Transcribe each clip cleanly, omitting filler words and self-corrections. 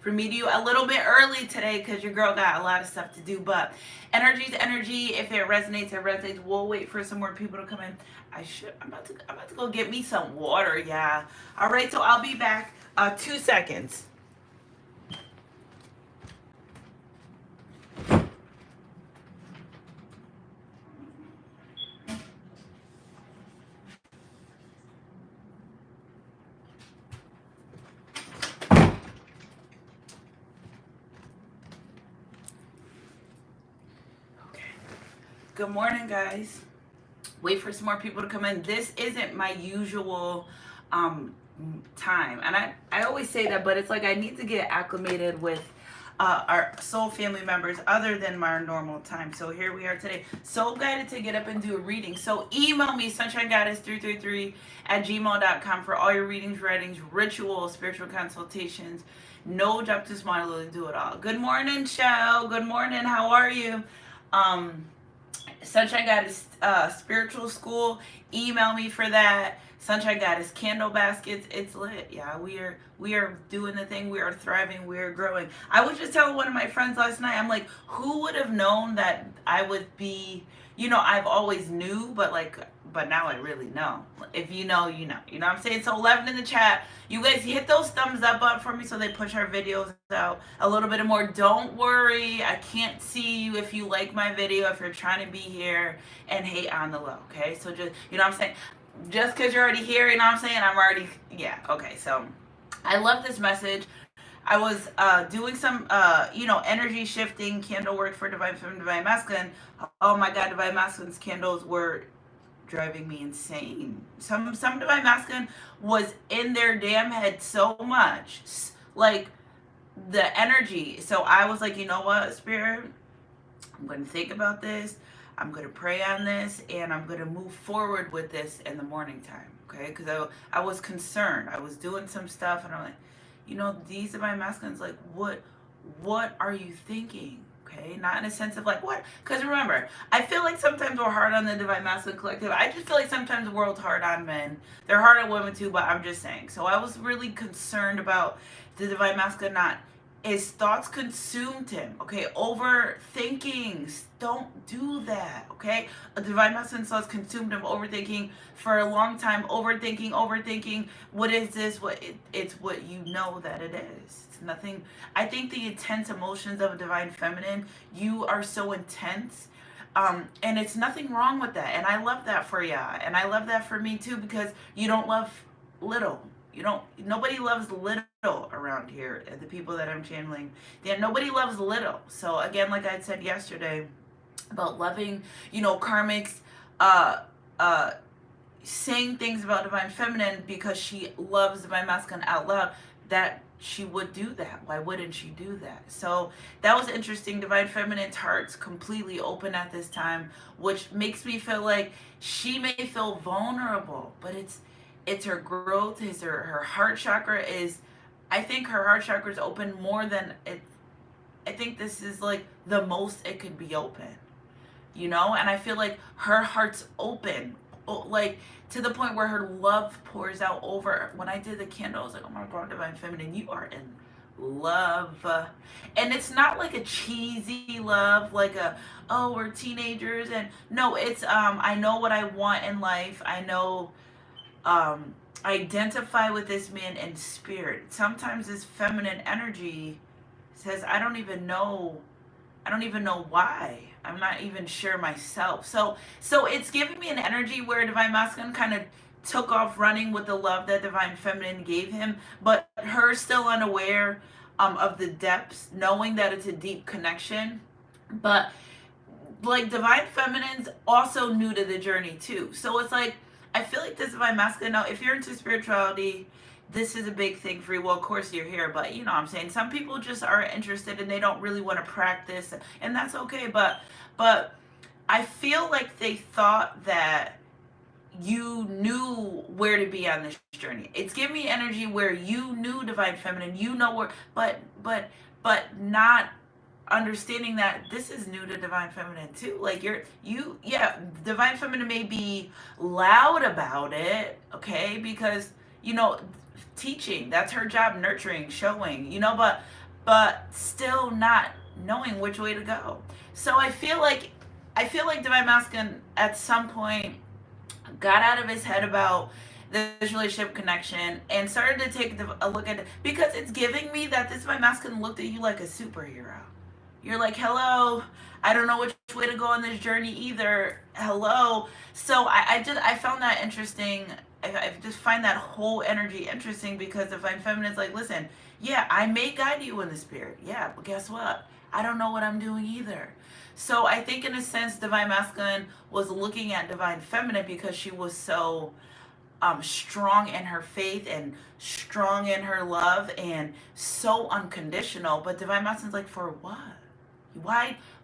for me to you a little bit early today because your girl got a lot of stuff to do. But energy's energy. If it resonates, it resonates. We'll wait for some more people to come in. I'm about to go get me some water. Yeah. All right. So I'll be back. 2 seconds. Okay. Good morning, guys. Wait for some more people to come in. This isn't my usual um time, and I always say that, but it's like I need to get acclimated with our soul family members other than my normal time. So here we are today, soul guided to get up and do a reading. So email me sunshinegoddess333 at gmail.com for all your readings, writings, rituals, spiritual consultations. No job too small to do it all. Good morning, Shell. Good morning. How are you? um Sunshine Goddess Spiritual School. Email me for that. Sunshine Goddess Candle Baskets. It's lit. Yeah, we are doing the thing. We are thriving. We are growing. I was just telling one of my friends last night. I'm like, who would have known that I would be? I've always knew, but now I really know. If you know, you know. You know what I'm saying? So 11 in the chat. You guys hit those thumbs up button for me so they push our videos out a little bit more. Don't worry. I can't see you if you like my video, if you're trying to be here and hate on the low. Okay? So just, you know what I'm saying? Just because you're already here, you know what I'm saying? I'm already, yeah. Okay. So I love this message. I was doing some, energy shifting candle work for Divine Feminine, Divine Masculine. Oh my God, Divine Masculine's candles were driving me insane. Some Divine Masculine was in their damn head so much, like the energy. So I was like, you know what, Spirit, I'm going to think about this. I'm going to pray on this, and I'm going to move forward with this in the morning time. Okay, because I was concerned. I was doing some stuff, and I'm like, these Divine Masculines, like, what are you thinking? Okay, not in a sense of like what, because remember, I feel like sometimes we're hard on the Divine Masculine Collective. I just feel like sometimes the world's hard on men. They're hard on women too, but I'm just saying. So I was really concerned about the Divine Masculine not. His thoughts consumed him. Okay, overthinking. Don't do that. Okay, a Divine Masculine thoughts consumed him, overthinking for a long time. Overthinking. What is this? It's what you know that it is. It's nothing. I think the intense emotions of a Divine Feminine. You are so intense. And it's nothing wrong with that. And I love that for ya. And I love that for me too, because you don't love little. Nobody loves little around here. The people that I'm channeling, nobody loves little. So again, like I said yesterday about loving, Karmic's saying things about Divine Feminine because she loves Divine Masculine out loud, that she would do that. Why wouldn't she do that? So that was interesting. Divine Feminine's heart's completely open at this time, which makes me feel like she may feel vulnerable, but it's her growth. Is her heart chakra is, I think her heart chakra is open more than it. I think this is like the most it could be open, and I feel like her heart's open, like to the point where her love pours out over. When I did the candle, I was like, oh my God, Divine Feminine, you are in love. And it's not like a cheesy love, like we're teenagers, and no, it's I know what I want in life. I know, identify with this man in spirit. Sometimes this feminine energy says, I don't even know why. I'm not even sure myself. So it's giving me an energy where Divine Masculine kind of took off running with the love that Divine Feminine gave him, but her still unaware of the depths, knowing that it's a deep connection. But like Divine Feminine's also new to the journey too. So it's like, I feel like this Divine Masculine, now if you're into spirituality, this is a big thing for you. Well, of course you're here, but you know what I'm saying? Some people just aren't interested and they don't really want to practice, and that's okay. But I feel like they thought that you knew where to be on this journey. It's giving me energy where you knew Divine Feminine, you know where, but not understanding that this is new to Divine Feminine too. Like Divine Feminine may be loud about it, okay, because teaching, that's her job, nurturing, showing, but but still not knowing which way to go. So I feel like Divine Masculine at some point got out of his head about this relationship connection and started to take a look at it, because it's giving me that this Divine Masculine looked at you like a superhero. You're like, hello, I don't know which way to go on this journey either. Hello. So I found that interesting. I just find that whole energy interesting, because Divine Feminine is like, listen, yeah, I may guide you in the spirit. Yeah, but guess what? I don't know what I'm doing either. So I think in a sense, Divine Masculine was looking at Divine Feminine because she was so strong in her faith and strong in her love and so unconditional. But Divine Masculine's like, for what?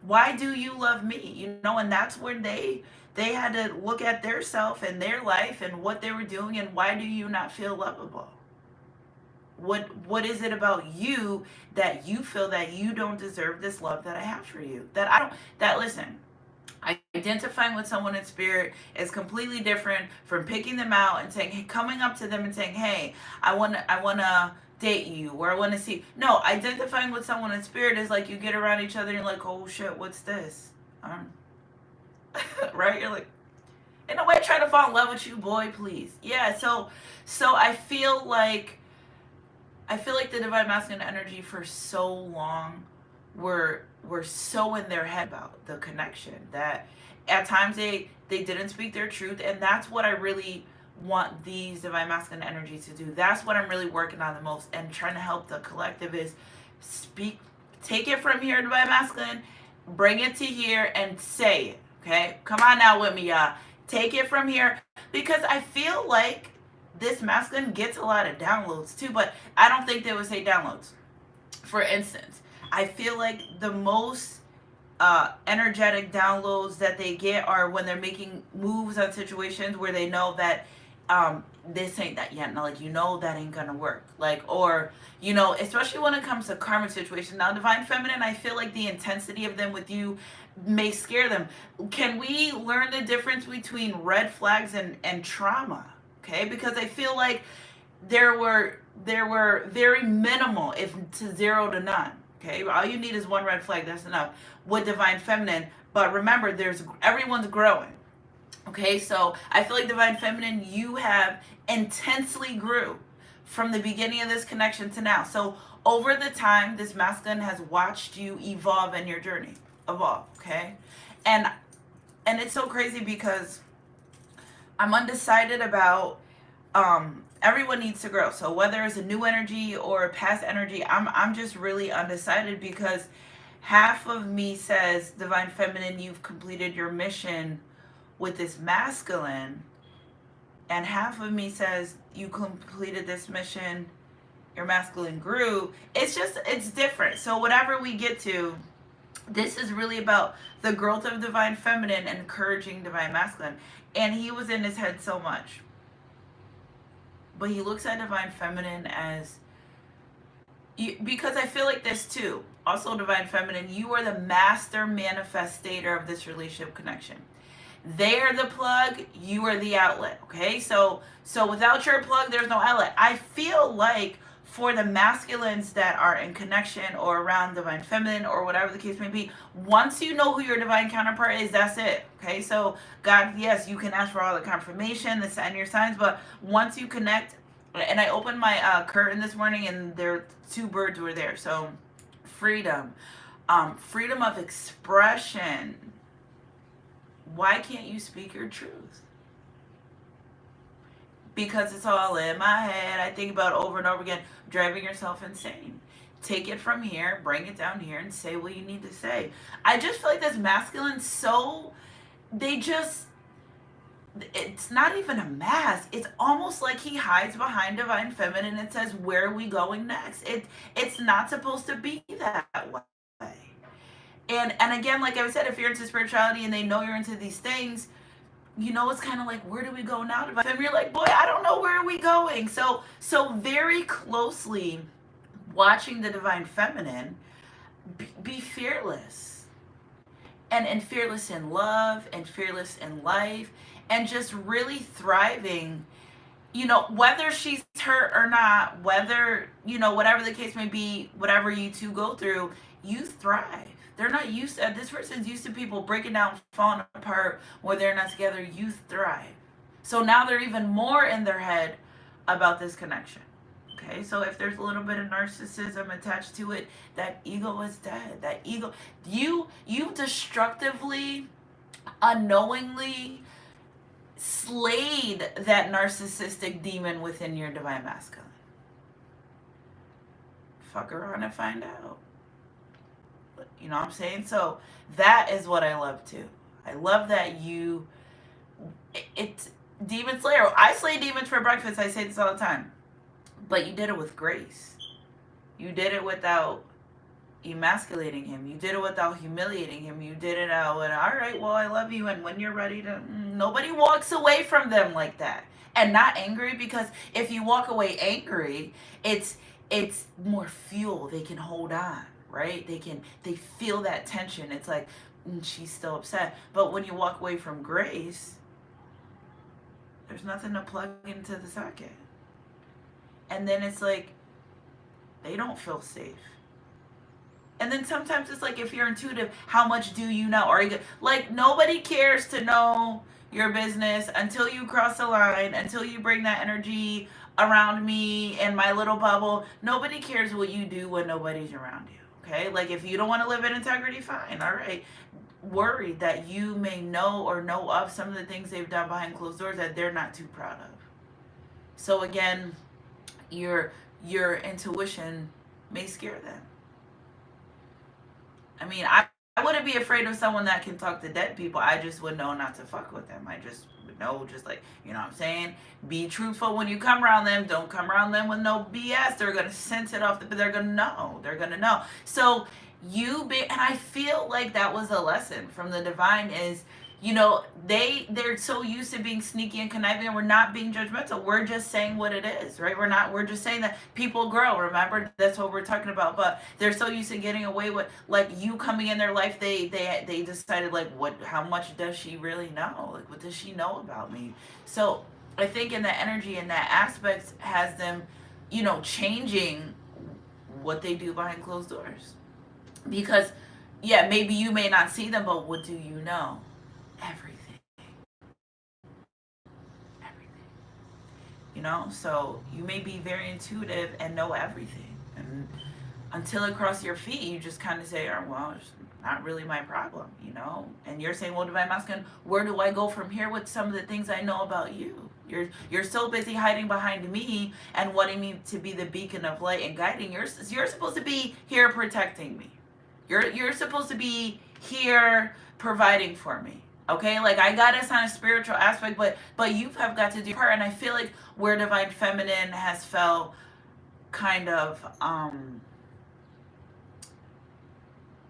Why do you love me? You know, and that's where they had to look at their self and their life and what they were doing, and why do you not feel lovable? What is it about you that you feel that you don't deserve this love that I have for you? Listen, identifying with someone in spirit is completely different from picking them out and saying, hey, coming up to them and saying, hey, I wanna date you, or I wanna see. No, identifying with someone in spirit is like you get around each other and you're like, oh shit, what's this? Right? You're like, ain't nobody trying to fall in love with you, boy, please. Yeah, so I feel like the Divine Masculine energy for so long were so in their head about the connection that at times they didn't speak their truth, and that's what I really want these Divine Masculine energies to do. That's what I'm really working on the most and trying to help the collective is take it from here, Divine Masculine, bring it to here and say it. Okay, come on now with me, y'all. Take it from here, because I feel like this masculine gets a lot of downloads too, but I don't think they would say downloads. For instance, I feel like the most energetic downloads that they get are when they're making moves on situations where they know that this ain't that yet. Now, like, you know, that ain't gonna work. Like, or, you know, especially when it comes to karmic situations. Now, Divine Feminine, I feel like the intensity of them with you may scare them. Can we learn the difference between red flags and trauma? Okay, because I feel like there were very minimal, if to 0 to none. Okay, all you need is one red flag. That's enough with Divine Feminine. But remember, everyone's growing. Okay, so I feel like Divine Feminine, you have intensely grew from the beginning of this connection to now. So over the time, this masculine has watched you evolve in your journey. Evolve, okay? And it's so crazy because I'm undecided about everyone needs to grow. So whether it's a new energy or a past energy, I'm just really undecided, because half of me says, Divine Feminine, you've completed your mission with this masculine, and half of me says you completed this mission, your masculine grew. It's different. So whatever we get to, this is really about the growth of Divine Feminine and encouraging Divine Masculine. And he was in his head so much. But he looks at Divine Feminine as, because I feel like this too. Also, Divine Feminine, you are the master manifestator of this relationship connection. They are the plug, you are the outlet. Okay, so without your plug, there's no outlet. I feel like for the masculines that are in connection or around Divine Feminine or whatever the case may be, once you know who your divine counterpart is, that's it. Okay, so God, yes, you can ask for all the confirmation, the sign your signs, but once you connect, and I opened my curtain this morning and there 2 birds were there. So freedom, freedom of expression. Why can't you speak your truth? Because it's all in my head. I think about it over and over again, driving yourself insane. Take it from here, bring it down here, and say what you need to say. I just feel like this masculine, it's not even a mask. It's almost like he hides behind Divine Feminine and says, where are we going next? It's not supposed to be that way. And again, like I said, if you're into spirituality and they know you're into these things, you know, it's kind of like, where do we go now? And you're like, boy, I don't know, where are we going? So very closely watching the Divine Feminine be fearless. And fearless in love and fearless in life and just really thriving you know, whether she's hurt or not, whether, you know, whatever the case may be, whatever you two go through, you thrive. They're not used to, this person's used to people breaking down, falling apart where they're not together. You thrive. So now they're even more in their head about this connection. Okay, so if there's a little bit of narcissism attached to it, that ego is dead. That ego, you destructively, unknowingly slayed that narcissistic demon within your divine masculine. Fuck around and find out. You know what I'm saying? So that is what I love too. I love that you, it's demon slayer. I slay demons for breakfast. I say this all the time. But you did it with grace. You did it without emasculating him. You did it without humiliating him. You did it out with, all right, well, I love you, and when you're ready to, nobody walks away from them like that. And not angry, because if you walk away angry, it's more fuel. They can hold on, right? They feel that tension. It's like, she's still upset. But when you walk away from grace, there's nothing to plug into the socket. And then it's like, they don't feel safe. And then sometimes it's like, if you're intuitive, how much do you know? Are you like, nobody cares to know your business until you cross the line, until you bring that energy around me and my little bubble. Nobody cares what you do when nobody's around you. Okay? Like, if you don't want to live in integrity, fine. All right. Worried that you may know or know of some of the things they've done behind closed doors that they're not too proud of. So again, your intuition may scare them. I mean, I wouldn't be afraid of someone that can talk to dead people. I just would know not to fuck with them. I just would know, just like, you know what I'm saying? Be truthful when you come around them. Don't come around them with no BS. They're going to sense it off, but they're going to know. They're going to know. So and I feel like that was a lesson from the divine is, you know, they're so used to being sneaky and conniving, and we're not being judgmental. We're just saying what it is, right? We're just saying that people grow. Remember, that's what we're talking about. But they're so used to getting away with, like, you coming in their life. They decided, like, how much does she really know? Like, what does she know about me? So I think in that energy and that aspect has them, you know, changing what they do behind closed doors. Because, yeah, maybe you may not see them, but what do you know? Everything. You know, so you may be very intuitive and know everything, and until it crosses your feet, you just kind of say, oh, well, it's not really my problem, you know. And you're saying, well, divine masculine, where do I go from here with some of the things I know about you? You're so busy hiding behind me and wanting me to be the beacon of light and guiding. You're supposed to be here protecting me. You're supposed to be here providing for me. Okay, like, I got us on a spiritual aspect, but you have got to do your part. And I feel like where divine feminine has felt kind of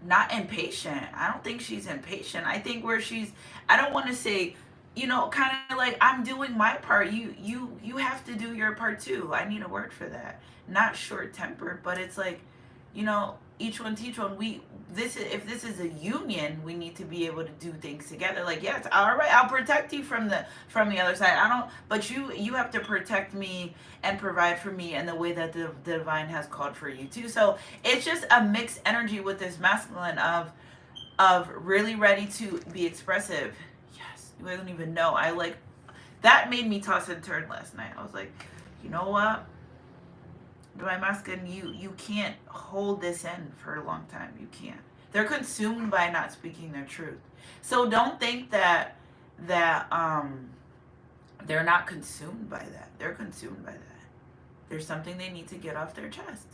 not impatient. I don't think she's impatient. I think where she's, I don't want to say, you know, kind of like, I'm doing my part. You have to do your part too. I need a word for that. Not short tempered, but it's like, you know, each one teach one. If this is a union, we need to be able to do things together. Like, yeah, it's all right. I'll protect you from the other side. But you have to protect me and provide for me in the way that the divine has called for you too. So it's just a mixed energy with this masculine of really ready to be expressive. Yes, you don't even know. That made me toss and turn last night. I was like, you know what? Divine masculine, you can't hold this in for a long time. You can't. They're consumed by not speaking their truth. So don't think that they're not consumed by that. They're consumed by that. There's something they need to get off their chest,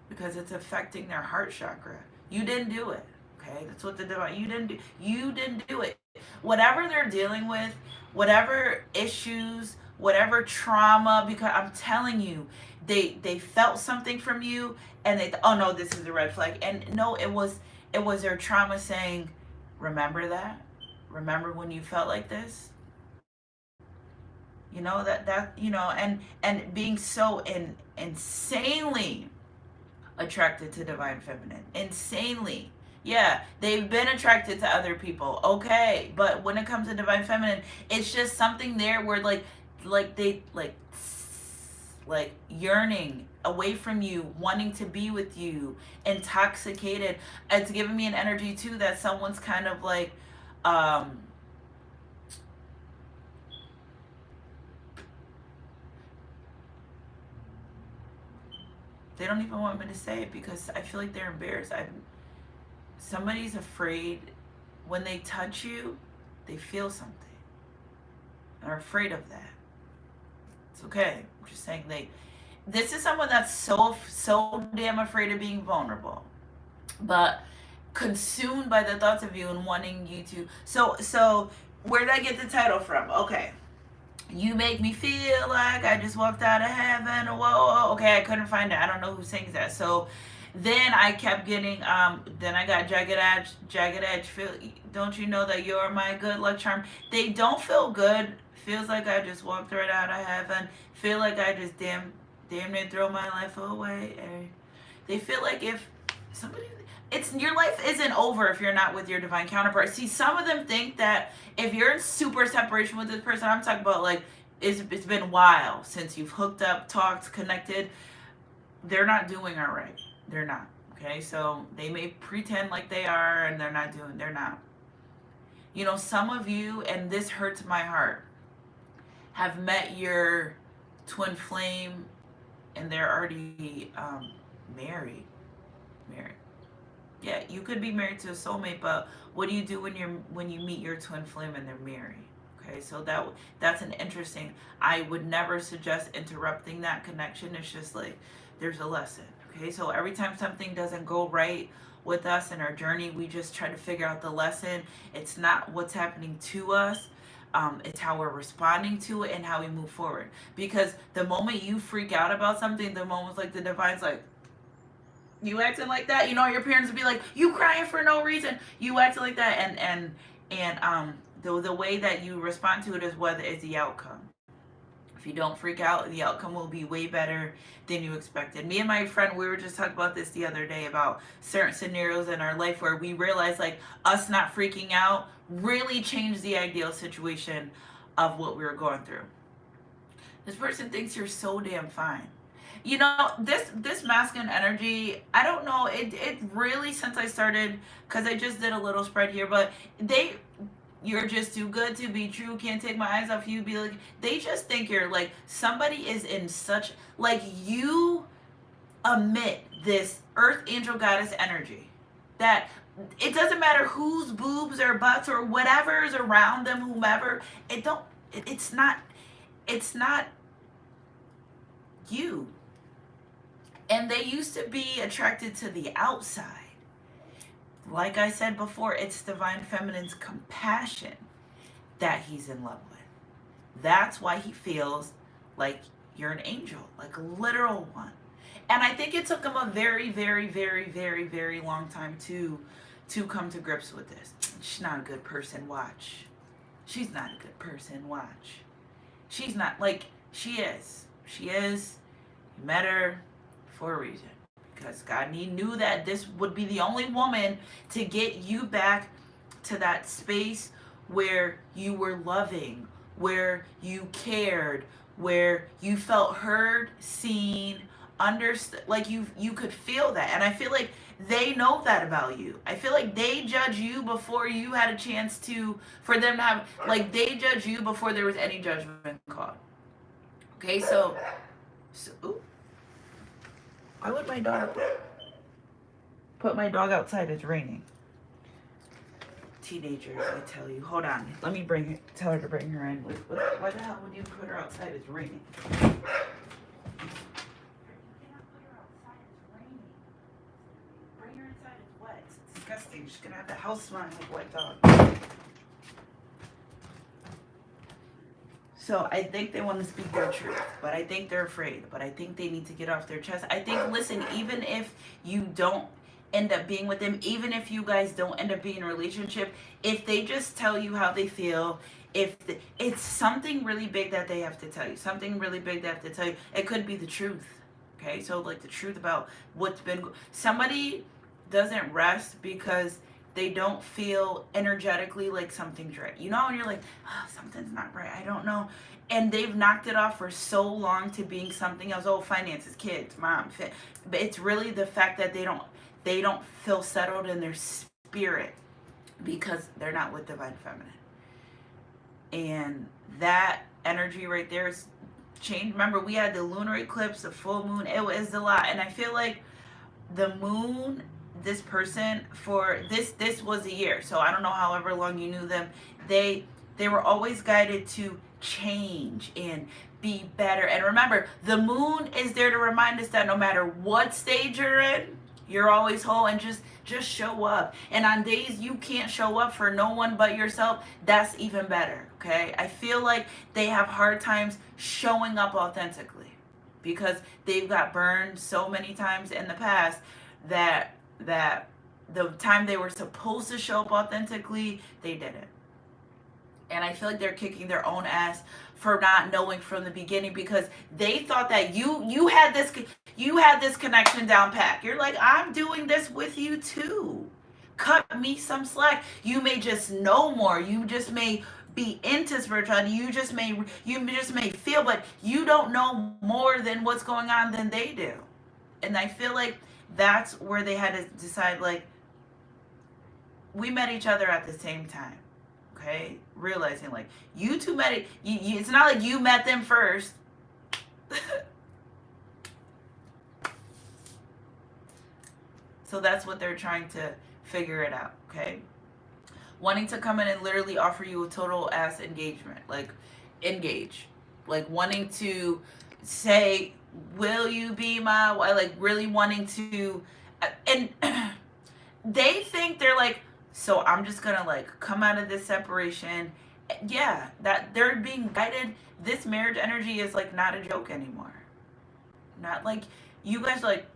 because it's affecting their heart chakra. You didn't do it. Okay? That's what the divine, you didn't do it. Whatever they're dealing with, whatever issues, whatever trauma, because I'm telling you, they felt something from you, and they, oh no, this is a red flag. And no, it was their trauma saying, remember that? Remember when you felt like this? You know, that you know, and being so insanely attracted to divine feminine, insanely, Yeah, they've been attracted to other people. Okay, but when it comes to divine feminine, it's just something there where they like yearning away from you, wanting to be with you, intoxicated. It's giving me an energy too that someone's kind of like um they don't even want me to say it because I feel like they're embarrassed. Somebody's afraid when they touch you, they feel something. They're afraid of that. It's okay. I'm just saying this is someone that's so damn afraid of being vulnerable. But consumed by the thoughts of you and wanting you to so where did I get the title from? Okay. You make me feel like I just walked out of heaven. Whoa, okay, I couldn't find it. I don't know who sings that. So then I kept getting then I got jagged edge feel, don't you know that you're my good luck charm. They don't feel good. Feels like I just walked right out of heaven. Feel like I just damn near throw my life away. They feel like if somebody, it's your life isn't over if you're not with your divine counterpart. See, some of them think that if you're in super separation with this person, I'm talking about like it's been a while since you've hooked up, talked, connected. They're not doing all right. They're not. Okay, so they may pretend like they are, and they're not. You know, some of you, and this hurts my heart, have met your twin flame, and they're already married. Yeah, you could be married to a soulmate, but what do you do when you meet your twin flame and they're married? Okay, so that's an interesting. I would never suggest interrupting that connection. It's just like there's a lesson. Okay, so every time something doesn't go right with us in our journey, we just try to figure out the lesson. It's not what's happening to us. It's how we're responding to it and how we move forward. Because the moment you freak out about something, the moment like the divine's like, you acting like that, you know, your parents would be like, you crying for no reason, you acting like that, and the way that you respond to it is whether it's the outcome. If you don't freak out, the outcome will be way better than you expected. Me and my friend, we were just talking about this the other day about certain scenarios in our life where we realized like us not freaking out really changed the ideal situation of what we were going through. This person thinks you're so damn fine. You know, this masculine energy, I don't know, it really, since I started, because I just did a little spread here, but you're just too good to be true, can't take my eyes off you, be like, they just think you're like, somebody is in such, like, you emit this earth angel goddess energy that it doesn't matter whose boobs or butts or whatever is around them, whomever, it's not you. And they used to be attracted to the outside. Like I said before, it's divine feminine's compassion that he's in love with. That's why he feels like you're an angel, like a literal one. And I think it took him a very, very, very, very, very long time to come to grips with this. She's not a good person, watch. She's not a good person, watch. She's not, like, she is. She is. You met her for a reason, because God knew that this would be the only woman to get you back to that space where you were loving, where you cared, where you felt heard, seen, understood, like you could feel that. And I feel like they know that about you. I feel like they judge you before you had a chance for them to have, like, they judge you before there was any judgment called. Okay, so ooh. Why would my dog put my dog outside? It's raining. Teenagers, I tell you. Hold on. Let me tell her to bring her in. Why the hell would you put her outside? It's raining. You cannot put her outside. It's raining. Bring her inside. It's wet. It's disgusting. She's going to have the house smelling like wet dog. So I think they want to speak their truth, but I think they're afraid, but I think they need to get off their chest. I think, listen, even if you don't end up being with them, even if you guys don't end up being in a relationship, if they just tell you how they feel, it's something really big that they have to tell you, something really big they have to tell you. It could be the truth, okay? So like the truth about what's been, somebody doesn't rest because they don't feel energetically like something's right. You know, and you're like, oh, something's not right. I don't know. And they've knocked it off for so long to being something else. Oh, finances, kids, mom, fit. But it's really the fact that they don't feel settled in their spirit because they're not with divine feminine. And that energy right there is changed. Remember, we had the lunar eclipse, the full moon. It was a lot. And I feel like the moon, this person, for this was a year. So I don't know however long you knew them. They were always guided to change and be better. And remember, the moon is there to remind us that no matter what stage you're in, you're always whole, and just show up. And on days you can't show up for no one but yourself, that's even better. Okay, I feel like they have hard times showing up authentically because they've got burned so many times in the past that the time they were supposed to show up authentically, they didn't. And I feel like they're kicking their own ass for not knowing from the beginning because they thought that you had this connection down pat. You're like, I'm doing this with you too. Cut me some slack. You may just know more. You just may be into spirituality. You just may feel, but you don't know more than what's going on than they do. And I feel like that's where they had to decide, like, we met each other at the same time. Okay, realizing like you two met it. It's not like you met them first. So that's what they're trying to figure it out. Okay, wanting to come in and literally offer you a total ass engagement, like engage, like wanting to say, "Will you be my wife?" Like really wanting to, and they think they're like, so I'm just gonna like come out of this separation. Yeah, that they're being guided. This marriage energy is like not a joke anymore. Not like you guys like,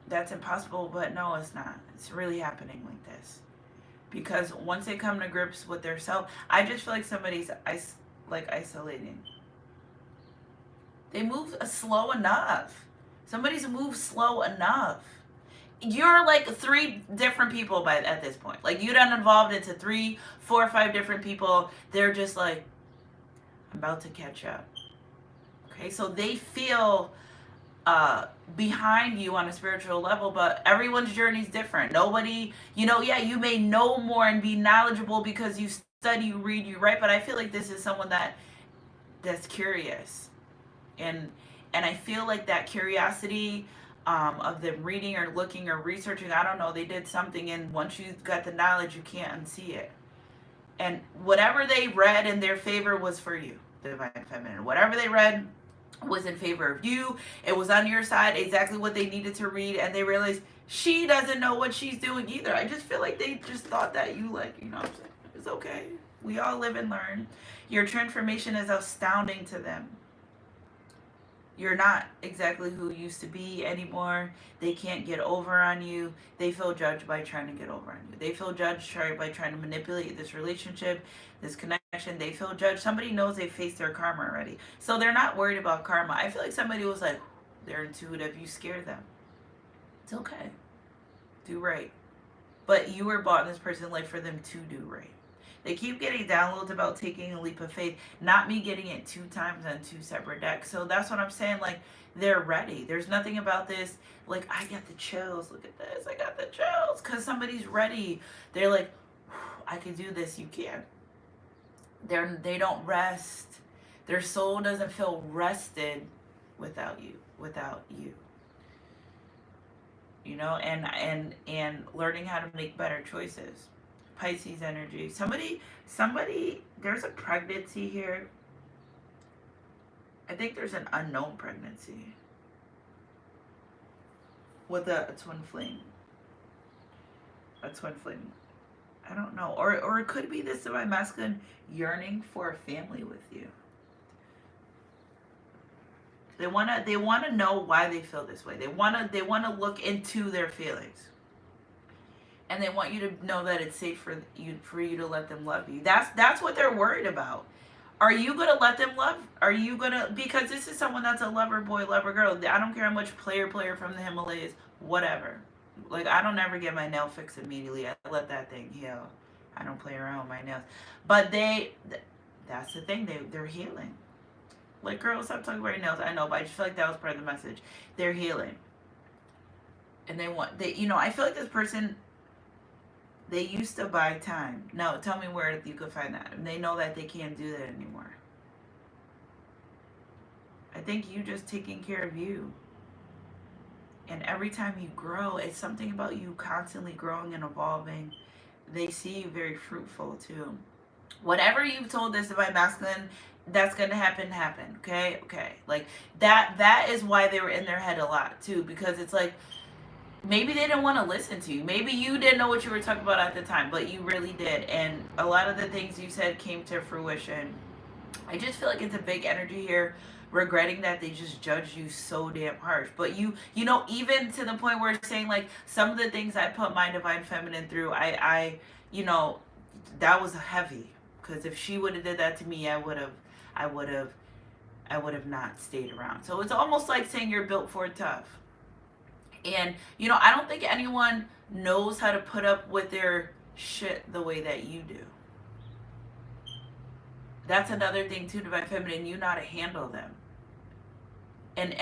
that's impossible, but no, it's not. It's really happening like this. Because once they come to grips with their self, I just feel like somebody's isolating. They move slow enough. Somebody's moved slow enough. You're like 3 different people at this point. Like you done evolved into 3, 4, 5 different people. They're just like, I'm about to catch up. Okay, so they feel behind you on a spiritual level, but everyone's journey is different. Nobody, yeah, you may know more and be knowledgeable because you study, you read, you write, but I feel like this is someone that's curious. And I feel like that curiosity of them reading or looking or researching, I don't know, they did something, and once you got the knowledge, you can't unsee it. And whatever they read in their favor was for you, divine feminine. Whatever they read was in favor of you. It was on your side, exactly what they needed to read, and they realized she doesn't know what she's doing either. I just feel like they just thought that you what I'm saying? It's okay. We all live and learn. Your transformation is astounding to them. You're not exactly who you used to be anymore. They can't get over on you. They feel judged by trying to get over on you. They feel judged by trying to manipulate this relationship, this connection. They feel judged. Somebody knows they faced their karma already. So they're not worried about karma. I feel like somebody was like, they're intuitive. You scared them. It's okay. Do right. But you were bought in this person's life for them to do right. They keep getting downloads about taking a leap of faith. Not me getting it 2 times on 2 separate decks. So that's what I'm saying. Like, they're ready. There's nothing about this. Like, I got the chills. Look at this. I got the chills. Because somebody's ready. They're like, I can do this. You can't. They don't rest. Their soul doesn't feel rested without you. And learning how to make better choices. Pisces energy. Somebody, there's a pregnancy here. I think there's an unknown pregnancy with a twin flame. A twin flame. I don't know. Or it could be this divine masculine yearning for a family with you. They wanna know why they feel this way. They wanna look into their feelings. And they want you to know that it's safe for you to let them love you. That's what they're worried about. Are you gonna let them love? Are you gonna, because this is someone that's a lover boy, lover girl. I don't care how much player from the Himalayas, whatever. Like, I don't ever get my nail fixed immediately. I let that thing heal. I don't play around with my nails. But that's the thing. They're healing. Like, girl, stop talking about your nails. I know, but I just feel like that was part of the message. They're healing. And I feel like this person, they used to buy time. No, tell me where you could find that. And they know that they can't do that anymore. I think you just taking care of you. And every time you grow, it's something about you constantly growing and evolving. They see you very fruitful too. Whatever you've told this divine masculine, that's gonna happen. Okay. Like that is why they were in their head a lot too, because it's like maybe they didn't want to listen to you. Maybe you didn't know what you were talking about at the time, but you really did. And a lot of the things you said came to fruition. I just feel like it's a big energy here, regretting that they just judged you so damn harsh. But you know, even to the point where it's saying like some of the things I put my divine feminine through, I that was heavy. Because if she would have did that to me, I would have not stayed around. So it's almost like saying you're built for tough. And I don't think anyone knows how to put up with their shit the way that you do. That's another thing too, divine feminine. You know how to handle them, and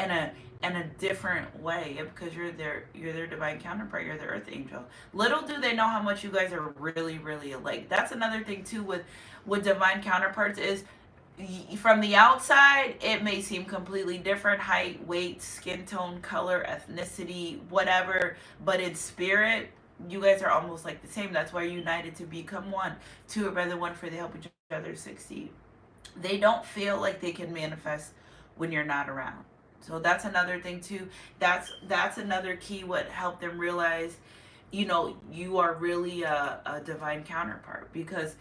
in a different way, because you're their divine counterpart. You're the earth angel. Little do they know how much you guys are really, really alike. That's another thing too with divine counterparts is, from the outside it may seem completely different, height, weight, skin tone, color, ethnicity, whatever, but in spirit you guys are almost like the same. That's why you're united to become one, two are better than one, for they help each other succeed. They don't feel like they can manifest when you're not around. So that's another thing too. That's another key, what helped them realize you are really a divine counterpart, because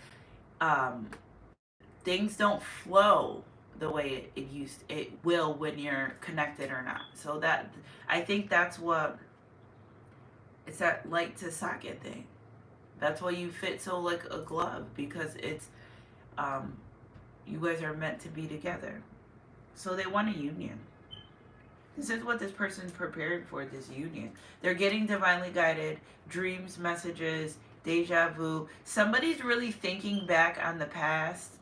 things don't flow the way it will when you're connected or not. So that, I think that's what it's that light to socket thing. That's why you fit so like a glove, because it's you guys are meant to be together. So they want a union. This is what this person's prepared for, this union. They're getting divinely guided, dreams, messages, deja vu. Somebody's really thinking back on the past.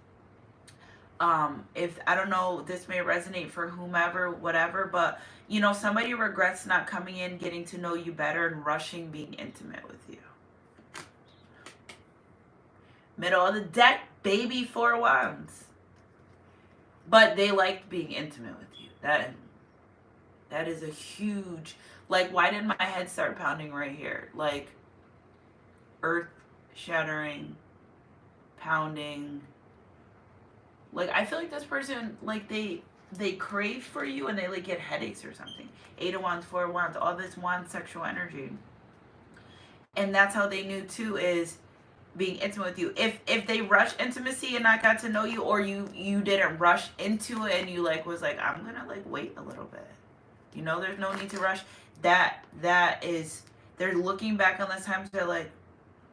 If I don't know, this may resonate for whomever, whatever, but somebody regrets not coming in, getting to know you better, and rushing being intimate with you. Middle of the deck, baby, 4 wands. But they liked being intimate with you. That is a huge, like, why did my head start pounding right here? Like, earth shattering, pounding. Like, I feel like this person, like, they crave for you and they like get headaches or something. 8 of wands, 4 of wands, all this wand sexual energy. And that's how they knew too, is being intimate with you. If they rush intimacy and not got to know you, or you didn't rush into it and you was like, I'm gonna like wait a little bit. There's no need to rush. That is, they're looking back on this time, they're like,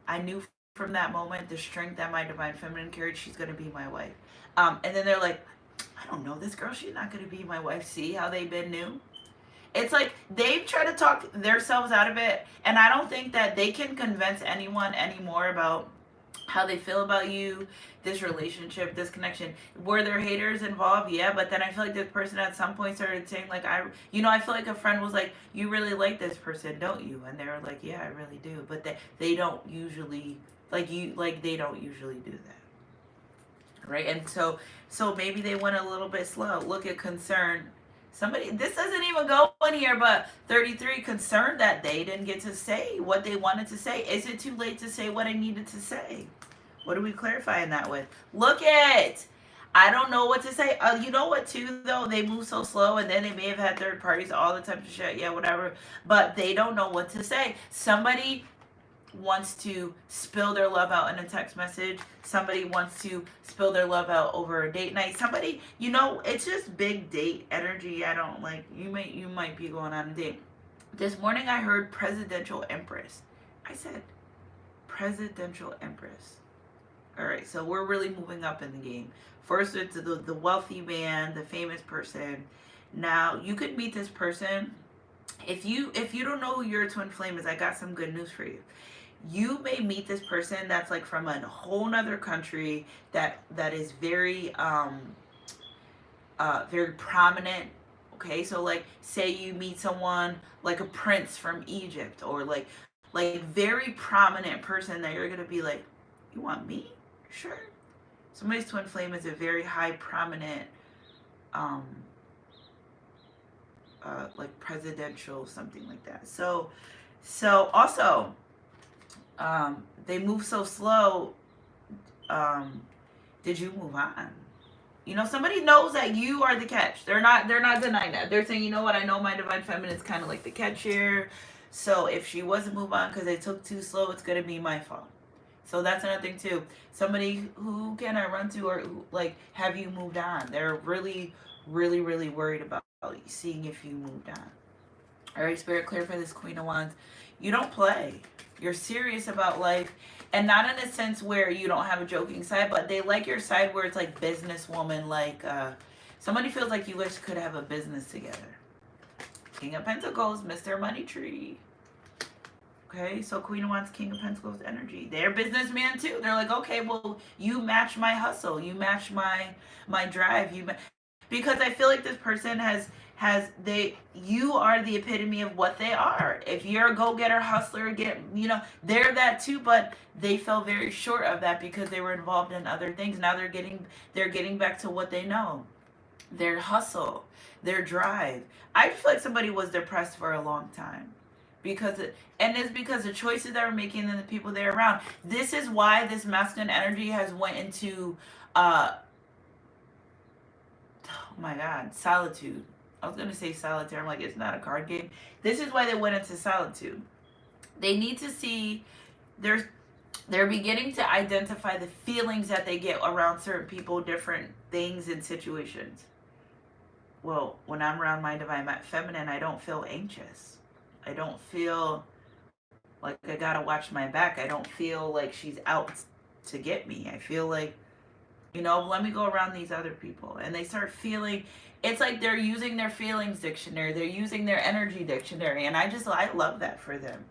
I knew from that moment the strength that my divine feminine carried, she's gonna be my wife. And then they're like, I don't know this girl, she's not gonna be my wife. See how they've been new? It's like they've tried to talk themselves out of it, and I don't think that they can convince anyone anymore about how they feel about you, this relationship, this connection. Were there haters involved? Yeah, but then I feel like this person at some point started saying like, I feel like a friend was like, you really like this person, don't you? And they were like, yeah, I really do. But they don't usually, they don't usually do that. Right? And so maybe they went a little bit slow. Look at concern. Somebody, this doesn't even go in here, but 33, concerned that they didn't get to say what they wanted to say. Is it too late to say what I needed to say? What are we clarifying that with? Look at, I don't know what to say. You know what too though? They move so slow, and then they may have had third parties, all the types of shit, yeah, whatever. But they don't know what to say. Somebody wants to spill their love out in a text message. Somebody wants to spill their love out over a date night. Somebody, it's just big date energy. I don't like, you might be going on a date. This morning I heard presidential empress. I said presidential empress. All right, so we're really moving up in the game. First it's the wealthy man, the famous person. Now you could meet this person If you don't know who your twin flame is, I got some good news for you. You may meet this person that's like from a whole nother country that is very very prominent. Okay, so like say you meet someone like a prince from Egypt, or like very prominent person that you're gonna be like, you want me? Sure. Somebody's twin flame is a very high prominent um like presidential, something like that. So also they move so slow. Did you move on? You know, somebody knows that you are the catch. They're not denying that. They're saying, you know what, I know my divine feminine is kind of like the catch here. So if she was to move on because they took too slow, it's gonna be my fault. So that's another thing too. Somebody who can I run to, or like, have you moved on? They're really, really, really worried about seeing if you moved on. All right, Spirit, clear for this Queen of Wands. You don't play. You're serious about life, and not in a sense where you don't have a joking side, but they like your side where it's like businesswoman, like somebody feels like you guys could have a business together. King of Pentacles, Mr. Money Tree. Okay, so Queen of Wands, King of Pentacles energy. They're businessman too. They're like, okay, well, you match my hustle, you match my drive, because I feel like this person you are the epitome of what they are. If you're a go-getter, hustler, they're that too, but they fell very short of that because they were involved in other things. Now they're getting back to what they know. Their hustle, their drive. I feel like somebody was depressed for a long time. It's because the choices that we're making and the people they're around. This is why this masculine energy has went into oh my god, solitude. I was gonna say solitaire. I'm like, it's not a card game. This is why they went into solitude. They need to see they're beginning to identify the feelings that they get around certain people, different things and situations. Well, when I'm around my divine feminine, I don't feel anxious. I don't feel like I gotta watch my back. I don't feel like she's out to get me. I feel like, let me go around these other people. And they start feeling, it's like they're using their feelings dictionary. They're using their energy dictionary. And I love that for them.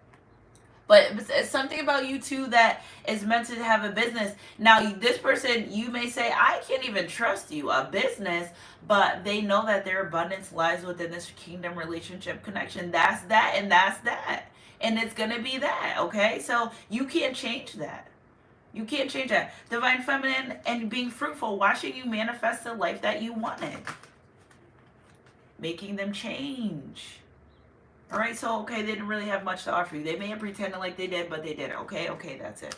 But it's something about you too that is meant to have a business. Now, this person, you may say, I can't even trust you, a business, but they know that their abundance lies within this kingdom relationship connection. That's that, and that's that. And it's going to be that, okay? So you can't change that. You can't change that. Divine feminine and being fruitful, watching you manifest the life that you wanted. Making them change. All right, so, okay, they didn't really have much to offer you. They may have pretended like they did, but they didn't. Okay, that's it.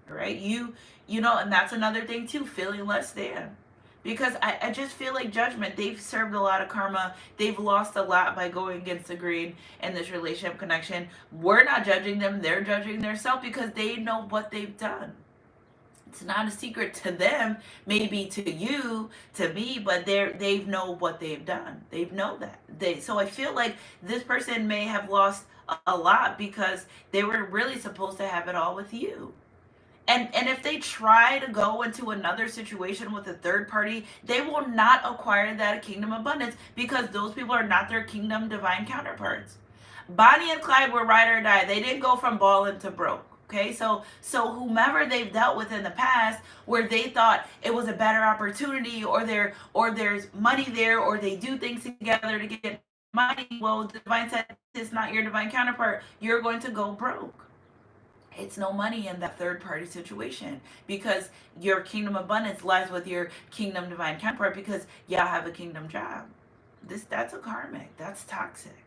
All right, and that's another thing too, feeling less than. Because I just feel like judgment. They've served a lot of karma. They've lost a lot by going against the grain in this relationship connection. We're not judging them. They're judging themselves because they know what they've done. It's not a secret to them, maybe to you, to me, but they know what they've done. They know that. So I feel like this person may have lost a lot because they were really supposed to have it all with you. And if they try to go into another situation with a third party, they will not acquire that kingdom abundance because those people are not their kingdom divine counterparts. Bonnie and Clyde were ride or die. They didn't go from balling to broke. Okay, so whomever they've dealt with in the past, where they thought it was a better opportunity, or there's money there, or they do things together to get money. Well, the divine said it's not your divine counterpart. You're going to go broke. It's no money in that third party situation because your kingdom abundance lies with your kingdom divine counterpart because y'all have a kingdom job. That's a karmic. That's toxic.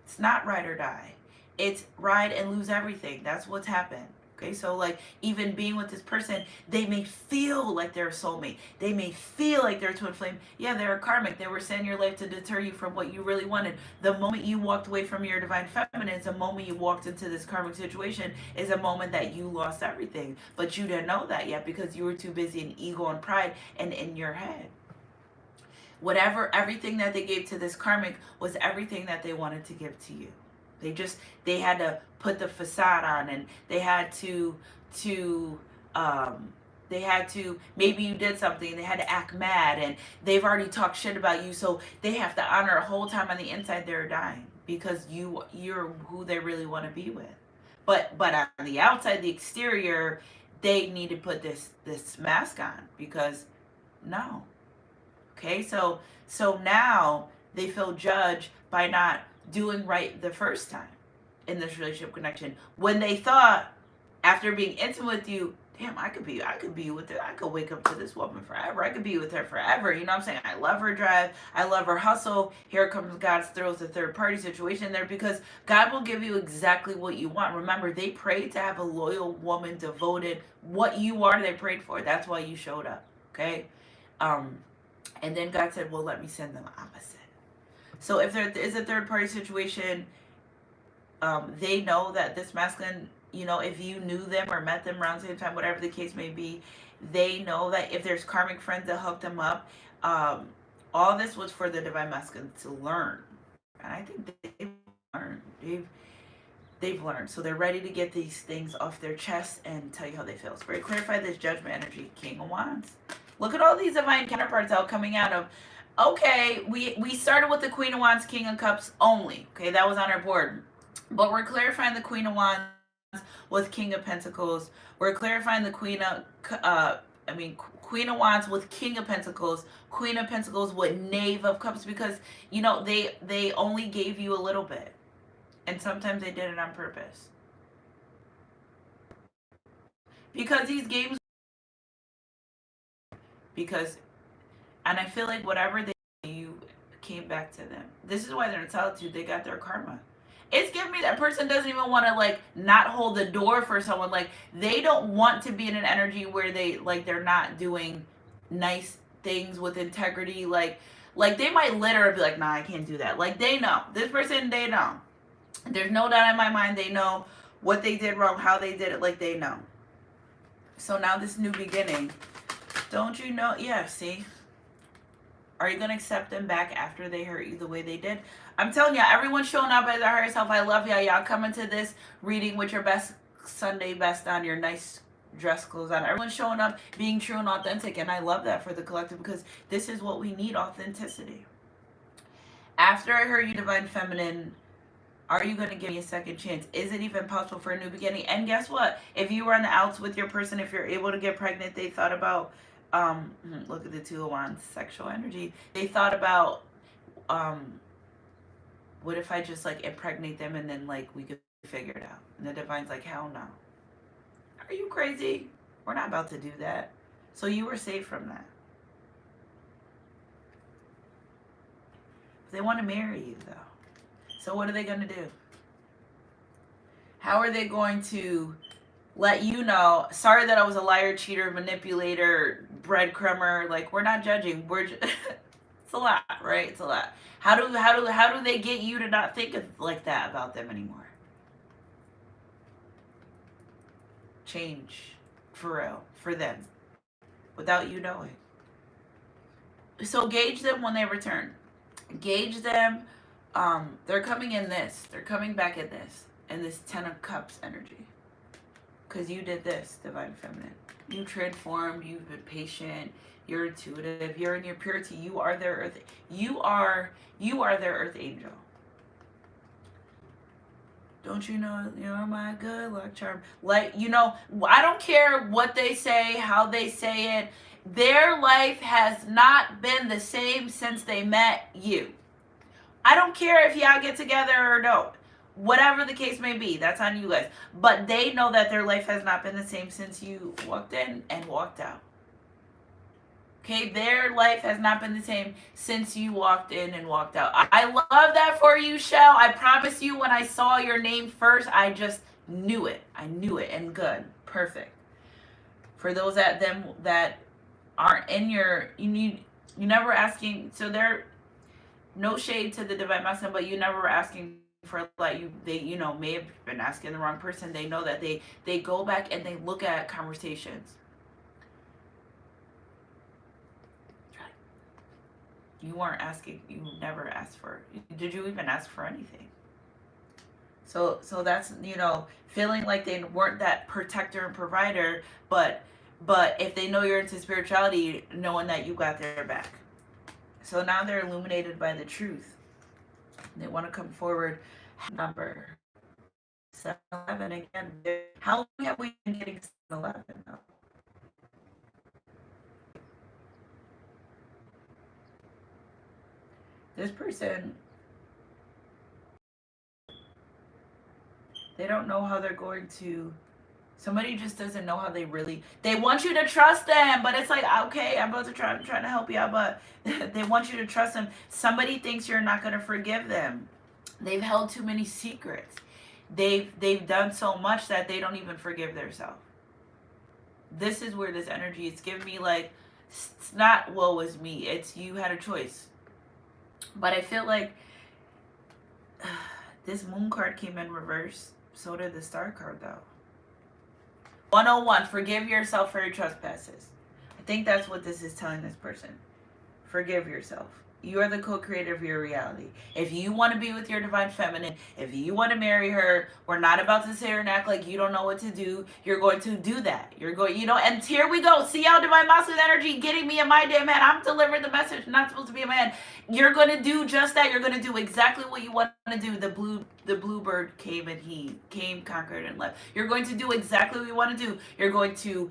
It's not ride or die. It's ride and lose everything. That's what's happened. Okay, so like even being with this person, they may feel like they're a soulmate. They may feel like they're a twin flame. Yeah, they're a karmic. They were sent in your life to deter you from what you really wanted. The moment you walked away from your divine feminine, the moment you walked into this karmic situation is a moment that you lost everything. But you didn't know that yet because you were too busy in ego and pride and in your head. Everything that they gave to this karmic was everything that they wanted to give to you. They had to put the facade on, and they had to They had to, maybe you did something, they had to act mad, and they've already talked shit about you, so they have to honor a whole time on the inside they're dying because you're who they really want to be with. But on the outside, the exterior, they need to put this mask on because no. Okay, so now they feel judged by not doing right the first time in this relationship connection. When they thought after being intimate with you, damn, I could be with her. I could wake up to this woman forever. I could be with her forever. You know what I'm saying? I love her drive. I love her hustle. Here comes God throws a third party situation there because God will give you exactly what you want. Remember, they prayed to have a loyal woman, devoted. What you are, they prayed for. That's why you showed up. Okay? And then God said, well, let me send them opposite. So if there is a third party situation, they know that this masculine, you know, if you knew them or met them around the same time, whatever the case may be, they know that if there's karmic friends that hook them up, all this was for the divine masculine to learn. And I think they've learned. They've learned. So they're ready to get these things off their chest and tell you how they feel. So we clarify this judgment energy, King of Wands. Look at all these divine counterparts out coming out of, okay, we started with the Queen of Wands, King of Cups only. Okay, that was on our board. But we're clarifying the Queen of Wands with King of Pentacles. We're clarifying the Queen of Wands with King of Pentacles, Queen of Pentacles with Knave of Cups, because, you know, they only gave you a little bit. And sometimes they did it on purpose. Because these games, and I feel like whatever they you came back to them. This is why they're in solitude. They got their karma. It's giving me that person doesn't even want to like not hold the door for someone. Like they don't want to be in an energy where they're not doing nice things with integrity. Like they might literally be like, nah, I can't do that. Like they know. This person, they know. There's no doubt in my mind they know what they did wrong, how they did it, like they know. So now this new beginning, don't you know? Yeah, see? Are you going to accept them back after they hurt you the way they did? I'm telling you, everyone's showing up as their higher self. I love y'all. Y'all coming to this reading with your best Sunday best on, your nice dress clothes on. Everyone's showing up being true and authentic, and I love that for the collective because this is what we need, authenticity. After I heard you, Divine Feminine, are you going to give me a second chance? Is it even possible for a new beginning? And guess what? If you were on the outs with your person, if you're able to get pregnant, they thought about, look at the Two of Wands, sexual energy. They thought about, what if I just like impregnate them and then like we could figure it out? And the Divine's like, hell no. Are you crazy? We're not about to do that. So you were safe from that. They want to marry you though. So what are they going to do? How are they going to let you know, sorry that I was a liar, cheater, manipulator, breadcrumber, like we're not judging. We're just, it's a lot, right? It's a lot. How do they get you to not think of like that about them anymore? Change for real, for them, without you knowing. So gauge them when they return. Gauge them. They're coming in this. They're coming back at this. In this 10 of Cups energy. Because you did this, Divine Feminine. You transformed. You've been patient. You're intuitive. You're in your purity. You are their earth. You are their earth angel. Don't you know you're my good luck charm? Like, you know, I don't care what they say, how they say it. Their life has not been the same since they met you. I don't care if y'all get together or don't. Whatever the case may be, that's on you guys. But they know that their life has not been the same since you walked in and walked out. Okay, their life has not been the same since you walked in and walked out. I love that for you, Shell. I promise you, when I saw your name first, I just knew it. I knew it, and good, perfect. For those that aren't in your, you never asking. So they're no shade to the Divine Masculine, but you never were asking for like they may have been asking the wrong person. They know that they go back and they look at conversations. You weren't asking. You never asked for. Did you even ask for anything? So that's feeling like they weren't that protector and provider, but But if they know you're into spirituality, knowing that you got their back. So now they're illuminated by the truth. They want to come forward. Number 7-11 again. How long have we been getting 7-11 now? This person, they don't know how they're going to. Somebody just doesn't know how they want you to trust them, but it's like, okay, I'm trying to help you out, but they want you to trust them. Somebody thinks you're not going to forgive them. They've held too many secrets. They've done so much that they don't even forgive themselves. This is where this energy is giving me like, it's not woe is me. It's you had a choice. But I feel like this moon card came in reverse. So did the star card though. 101, forgive yourself for your trespasses. I think that's what this is telling this person. Forgive yourself. You are the co-creator of your reality. If you want to be with your divine feminine, if you want to marry her, we're not about to sit here and act like you don't know what to do. You're going to do that. You're going, and here we go. See how divine masculine energy getting me in my damn head. I'm delivering the message. I'm not supposed to be a man. You're going to do just that. You're going to do exactly what you want to do. The bluebird came and he came, conquered, and left. You're going to do exactly what you want to do. You're going to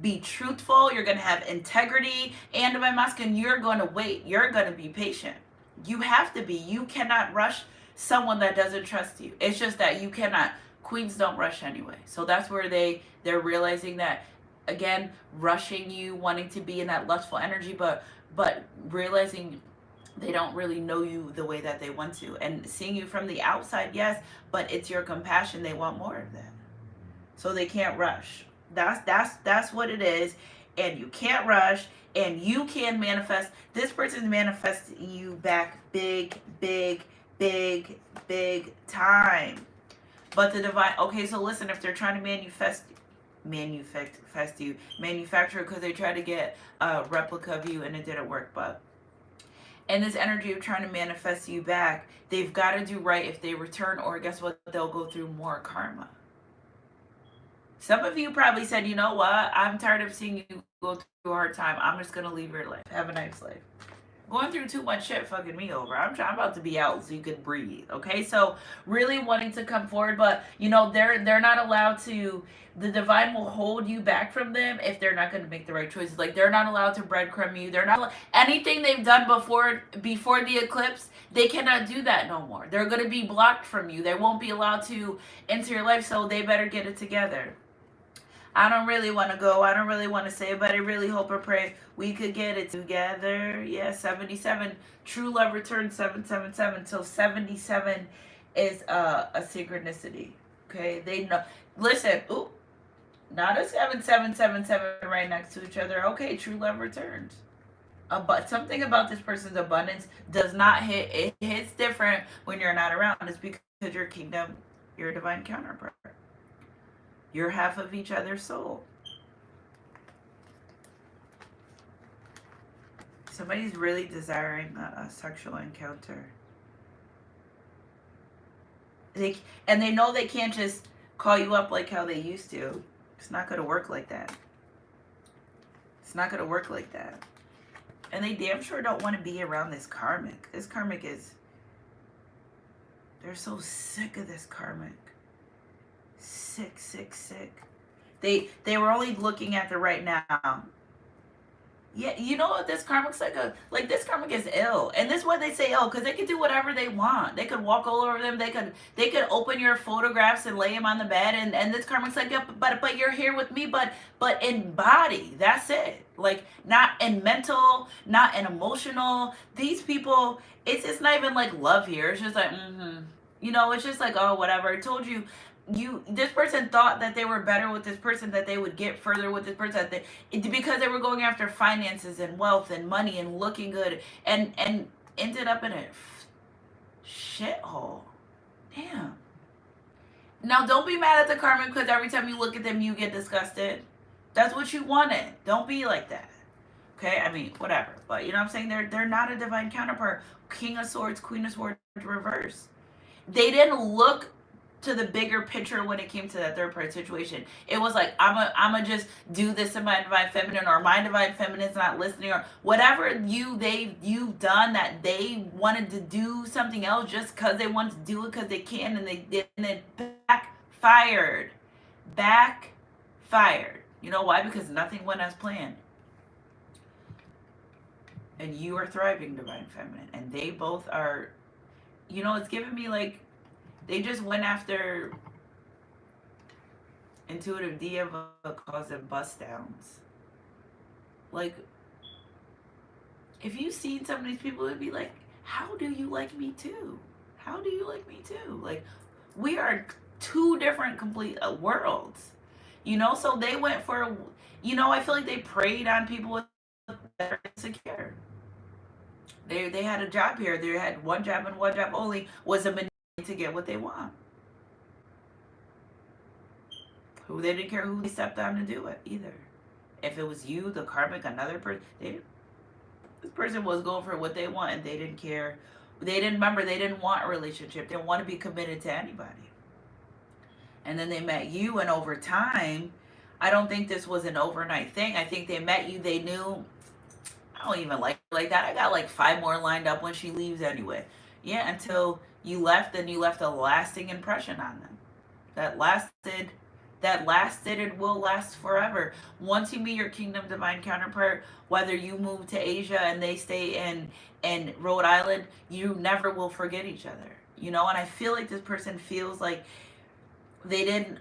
be truthful. You're going to have integrity. And divine masculine, you're going to wait. You're going to be patient. You have to be. You cannot rush someone that doesn't trust you. It's just that you cannot. Queens don't rush anyway. So that's where they're realizing that, again, rushing you, wanting to be in that lustful energy, but realizing they don't really know you the way that they want to. And seeing you from the outside, yes, but it's your compassion. They want more of that. So they can't rush. That's what it is. And you can't rush, and you can manifest. This person's manifesting you back big, big, big, big time. But the divine, okay, so listen, if they're trying to manufacture because they try to get a replica of you and it didn't work, but in this energy of trying to manifest you back, they've got to do right. If they return, or guess what, they'll go through more karma. Some of you probably said, you know what, I'm tired of seeing you go through a hard time. I'm just going to leave your life. Have a nice life. Going through too much shit fucking me over. I'm about to be out so you can breathe. Okay, so really wanting to come forward, but they're not allowed to. The divine will hold you back from them if they're not going to make the right choices. Like, they're not allowed to breadcrumb you. They're not anything they've done before the eclipse. They cannot do that no more. They're going to be blocked from you. They won't be allowed to enter your life. So they better get it together. I don't really want to go. I don't really want to say, but I really hope or pray we could get it together. Yeah, 77. True love returns 777. So 77 is a synchronicity. Okay, they know. Listen, ooh, not a 7777 right next to each other. Okay, true love returns. But something about this person's abundance does not hit. It hits different when you're not around. It's because your kingdom, your divine counterpart. You're half of each other's soul. Somebody's really desiring a sexual encounter. They know they can't just call you up like how they used to. It's not going to work like that. It's not going to work like that. And they damn sure don't want to be around this karmic. This karmic is... They're so sick of this karmic. Sick. They were only looking at the right now. Yeah, you know what this karmic's like this karmic is ill. And this is why they say ill, because they can do whatever they want. They could walk all over them. They could open your photographs and lay them on the bed, and this karmic's like, yeah, but you're here with me, but in body. That's it. Like, not in mental, not in emotional. These people, it's not even like love here. It's just like, it's just like, oh, whatever. I told you. This person thought that they were better with this person, that they would get further with this person, because they were going after finances and wealth and money and looking good, and ended up in a shithole. Damn. Now, don't be mad at the karmic because every time you look at them, you get disgusted. That's what you wanted. Don't be like that. Okay? I mean, whatever. But you know what I'm saying? They're not a divine counterpart. King of Swords, Queen of Swords, reverse. They didn't look to the bigger picture when it came to that third party situation. It was like, I'm a just do this in my divine feminine, or my divine feminine's not listening, or whatever you've done that they wanted to do something else just because they want to do it because they can, and they did, and it backfired. Backfired. You know why? Because nothing went as planned. And you are thriving, divine feminine, and they both are, you know, it's giving me like they just went after intuitive D of a cause of bust downs. Like, if you seen some of these people, it'd be like, how do you like me too? How do you like me too? Like, we are two different complete worlds, you know? So they went for, you know, I feel like they preyed on people that are insecure. They had a job here. They had one job and one job only, was a to get what they want. Who they didn't care who they stepped on to do it either. If it was you, the karmic, another person, this person was going for what they want, and they didn't care. They didn't remember. They didn't want a relationship. They didn't want to be committed to anybody. And then they met you, and over time, I don't think this was an overnight thing. I think they met you. They knew, I don't even like that. I got like 5 more lined up when she leaves anyway. Yeah, until you left, and you left a lasting impression on them. That lasted, it will last forever. Once you meet your kingdom divine counterpart, whether you move to Asia and they stay in Rhode Island, you never will forget each other. You know, and I feel like this person feels like they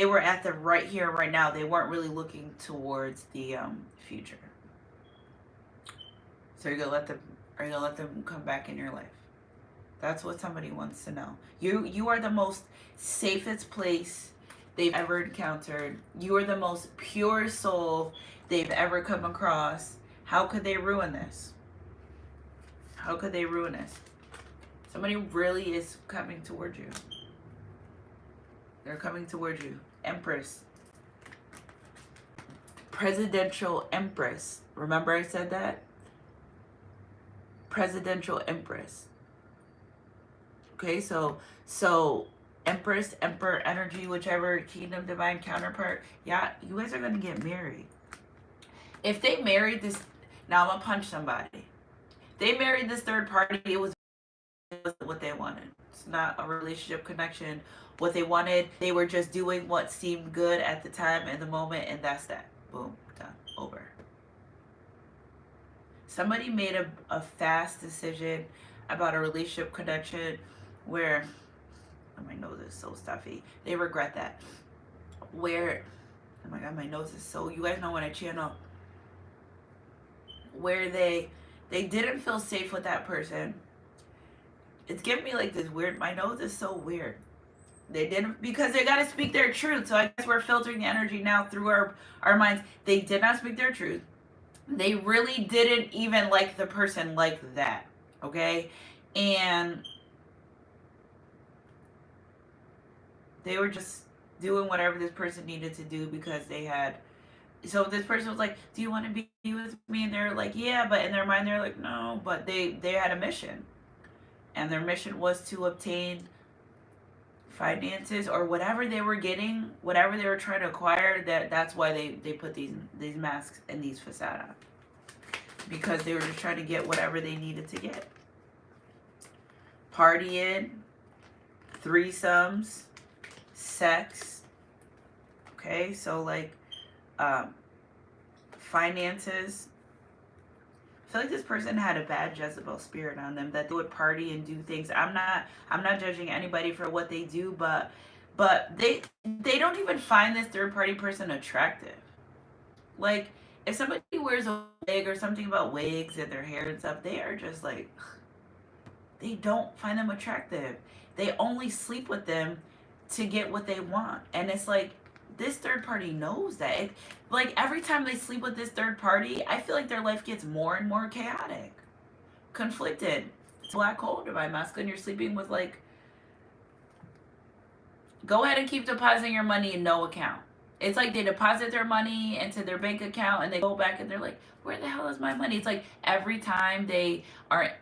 were at the right here, right now. They weren't really looking towards the future. So you're gonna let them come back in your life. That's what somebody wants to know. You are the most safest place they've ever encountered. You are the most pure soul they've ever come across. How could they ruin this? How could they ruin this? Somebody really is coming towards you. They're coming towards you. Empress. Presidential Empress. Remember I said that? Presidential Empress. Okay, so Empress, Emperor energy, whichever kingdom divine counterpart, yeah, you guys are going to get married. If they married this, now I'm going to punch somebody. They married this third party, it wasn't what they wanted. It's not a relationship connection. What they wanted, they were just doing what seemed good at the time and the moment, and that's that. Boom, done, over. Somebody made a fast decision about a relationship connection where, oh, my nose is so stuffy. They regret that. Where, oh my God, my nose is so, you guys know when I channel, where they didn't feel safe with that person. It's giving me like this weird, my nose is so weird. They didn't, because they got to speak their truth. So I guess we're filtering the energy now through our minds. They did not speak their truth. They really didn't even like the person like that. Okay? And they were just doing whatever this person needed to do because they had, so this person was like, do you want to be with me? And they're like, yeah, but in their mind they're like, no, but they had a mission. And their mission was to obtain finances or whatever they were getting, whatever they were trying to acquire. That's why they put these masks and these facades on, because they were just trying to get whatever they needed to get. Partying, threesomes, sex. Okay, so like finances. I feel like this person had a bad Jezebel spirit on them, that they would party and do things. I'm not judging anybody for what they do, but they don't even find this third party person attractive. Like, if somebody wears a wig or something about wigs and their hair and stuff, they are just like, they don't find them attractive. They only sleep with them to get what they want. And it's like, this third party knows that. Like, every time they sleep with this third party, I feel like their life gets more and more chaotic, conflicted. It's black hole, divine masculine. You're sleeping with, like, go ahead and keep depositing your money in no account. It's like they deposit their money into their bank account and they go back and they're like, where the hell is my money? It's like every time they are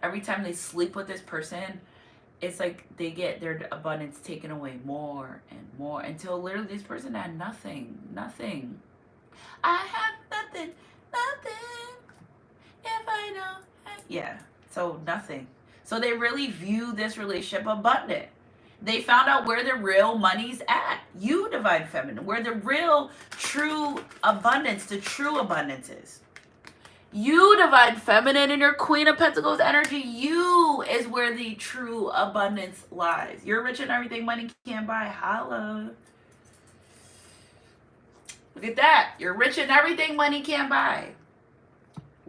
every time they sleep with this person, it's like they get their abundance taken away more and more until literally this person had nothing. Nothing. I have nothing. Nothing. If I don't have... Yeah. So nothing. So they really view this relationship abundant. They found out where the real money's at. You, Divine Feminine, where the real, true abundance, the true abundance is. You, Divine Feminine, and your Queen of Pentacles energy, you is where the true abundance lies. You're rich in everything money can't buy. Holla. Look at that. You're rich in everything money can't buy.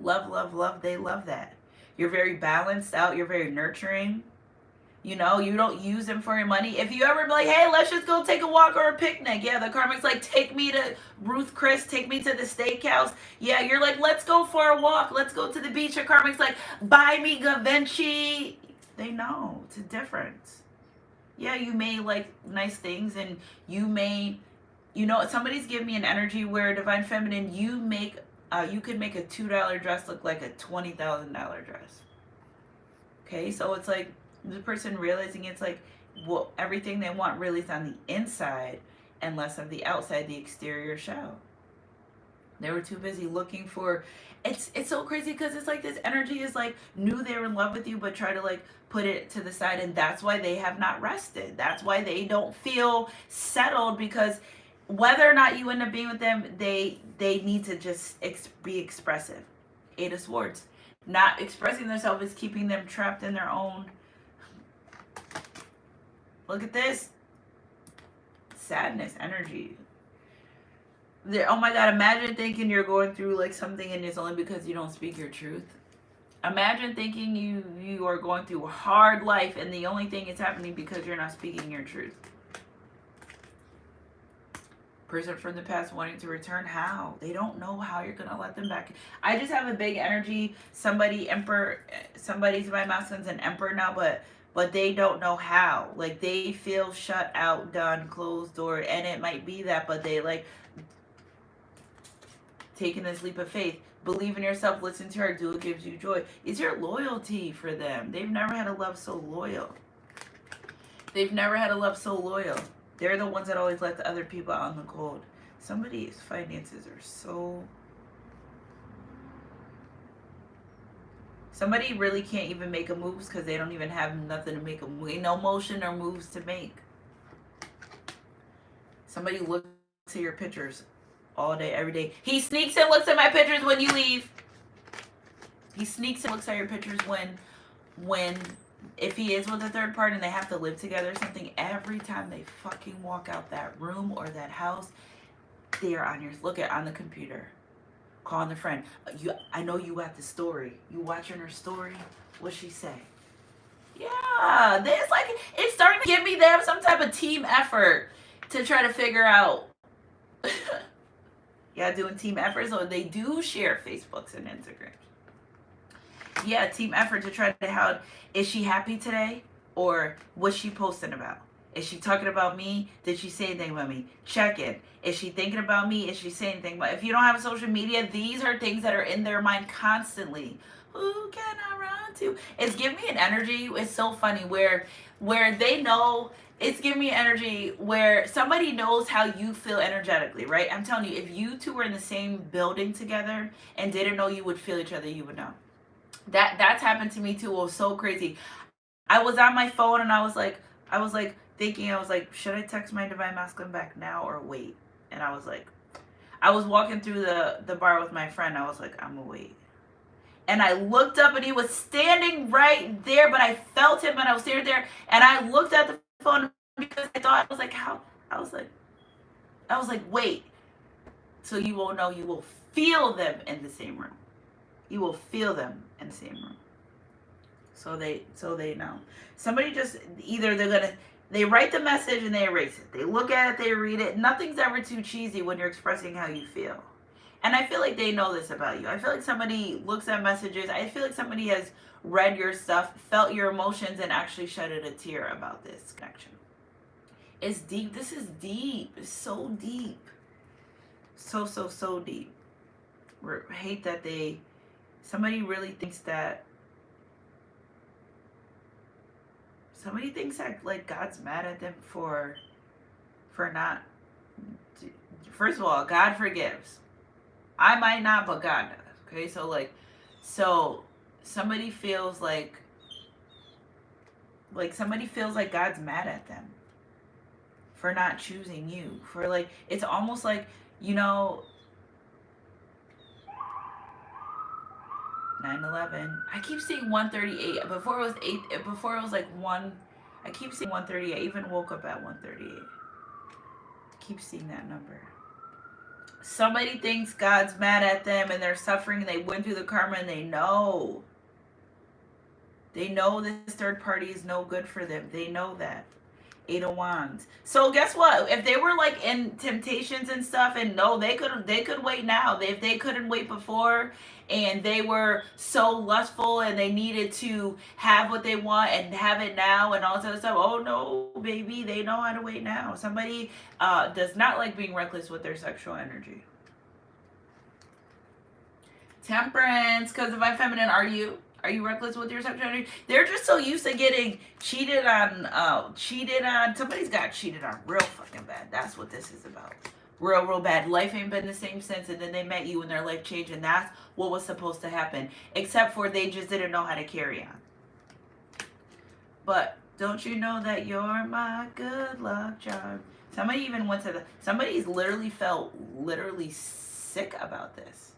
Love, love, love. They love that. You're very balanced out. You're very nurturing. You know, you don't use them for your money. If you ever be like, hey, let's just go take a walk or a picnic. Yeah, the Karmic's like, take me to Ruth Chris, take me to the steakhouse. Yeah, you're like, let's go for a walk. Let's go to the beach. The Karmic's like, buy me Givenchy. They know. It's a difference. Yeah, you may like nice things and you may, you know, somebody's giving me an energy where Divine Feminine, you could make a $2 dress look like a $20,000 dress. Okay, so it's like, the person realizing it's like, well, everything they want really is on the inside and less of the outside, the exterior shell. They were too busy looking for, it's so crazy because it's like this energy is like, knew they were in love with you, but try to like put it to the side. And that's why they have not rested. That's why they don't feel settled, because whether or not you end up being with them, they need to just be expressive. Eight of Swords. Not expressing themselves is keeping them trapped in their own. Look at this. Sadness energy. Oh my God, imagine thinking you're going through like something and it's only because you don't speak your truth. Imagine thinking you are going through a hard life and the only thing is happening because you're not speaking your truth. Person from the past wanting to return, how? They don't know how you're going to let them back. I just have a big energy. Somebody's my masculine's an emperor now, but they don't know how. Like they feel shut out, done, closed door, and it might be that, but they like taking this leap of faith. Believe in yourself, listen to her, do what gives you joy. Is your loyalty for them? They've never had a love so loyal. They've never had a love so loyal. They're the ones that always let the other people out in the cold. Somebody's finances are so... Somebody really can't even make a moves because they don't even have nothing to make a move. No motion or moves to make. Somebody looks at your pictures all day, every day. He sneaks and looks at my pictures when you leave. He sneaks and looks at your pictures when if he is with a third party and they have to live together or something, every time they fucking walk out that room or that house, they are on the computer. Calling the friend. I know you at the story. You watching her story? What'd she say? Yeah, it's starting to give me them some type of team effort to try to figure out. Yeah, doing team efforts, so they do share Facebooks and Instagrams. Yeah, team effort to try to how is she happy today, or what's she posting about? Is she talking about me? Did she say anything about me? Check in. Is she thinking about me? Is she saying anything about... If you don't have social media, these are things that are in their mind constantly. Who can I run to? It's giving me an energy. It's so funny where they know... It's giving me energy where somebody knows how you feel energetically, right? I'm telling you, if you two were in the same building together and didn't know you would feel each other, you would know. That's happened to me too. It was so crazy. I was on my phone and I was like thinking, should I text my Divine Masculine back now or wait? And I was walking through the bar with my friend. I was like, I'm gonna wait. And I looked up and he was standing right there, but I felt him and I was standing there and I looked at the phone because I thought, I was like, wait. So you won't know, you will feel them in the same room. You will feel them in the same room. So they know. Somebody just, either they write the message and they erase it. They look at it, they read it. Nothing's ever too cheesy when you're expressing how you feel. And I feel like they know this about you. I feel like somebody looks at messages. I feel like somebody has read your stuff, felt your emotions, and actually shedded a tear about this connection. It's deep. This is deep. It's so deep. So deep. I hate that somebody really thinks that Somebody thinks that like God's mad at them for not. First of all, God forgives. I might not, but God does. Okay, so somebody feels like somebody feels like God's mad at them for not choosing you. For like, it's almost like, you know, 9/11. I keep seeing 138. Before it was 8. Before it was like 1. I keep seeing 138. I even woke up at 138. Keep seeing that number. Somebody thinks God's mad at them and they're suffering. They went through the karma and they know. They know this third party is no good for them. They know that. 8 of Wands. So guess what? If they were like in temptations and stuff, and no, they could wait now. If they couldn't wait before, and they were so lustful and they needed to have what they want and have it now and all this other stuff. Oh no, baby, they know how to wait now. Somebody does not like being reckless with their sexual energy. Temperance, because if I'm feminine, are you? Are you reckless with your sexual energy? They're just so used to getting cheated on. Somebody's got cheated on real fucking bad. That's what this is about. Real bad. Life ain't been the same since, and then they met you and their life changed, and that's what was supposed to happen. Except for they just didn't know how to carry on. But don't you know that you're my good luck charm? Somebody even went to somebody's literally felt sick about this.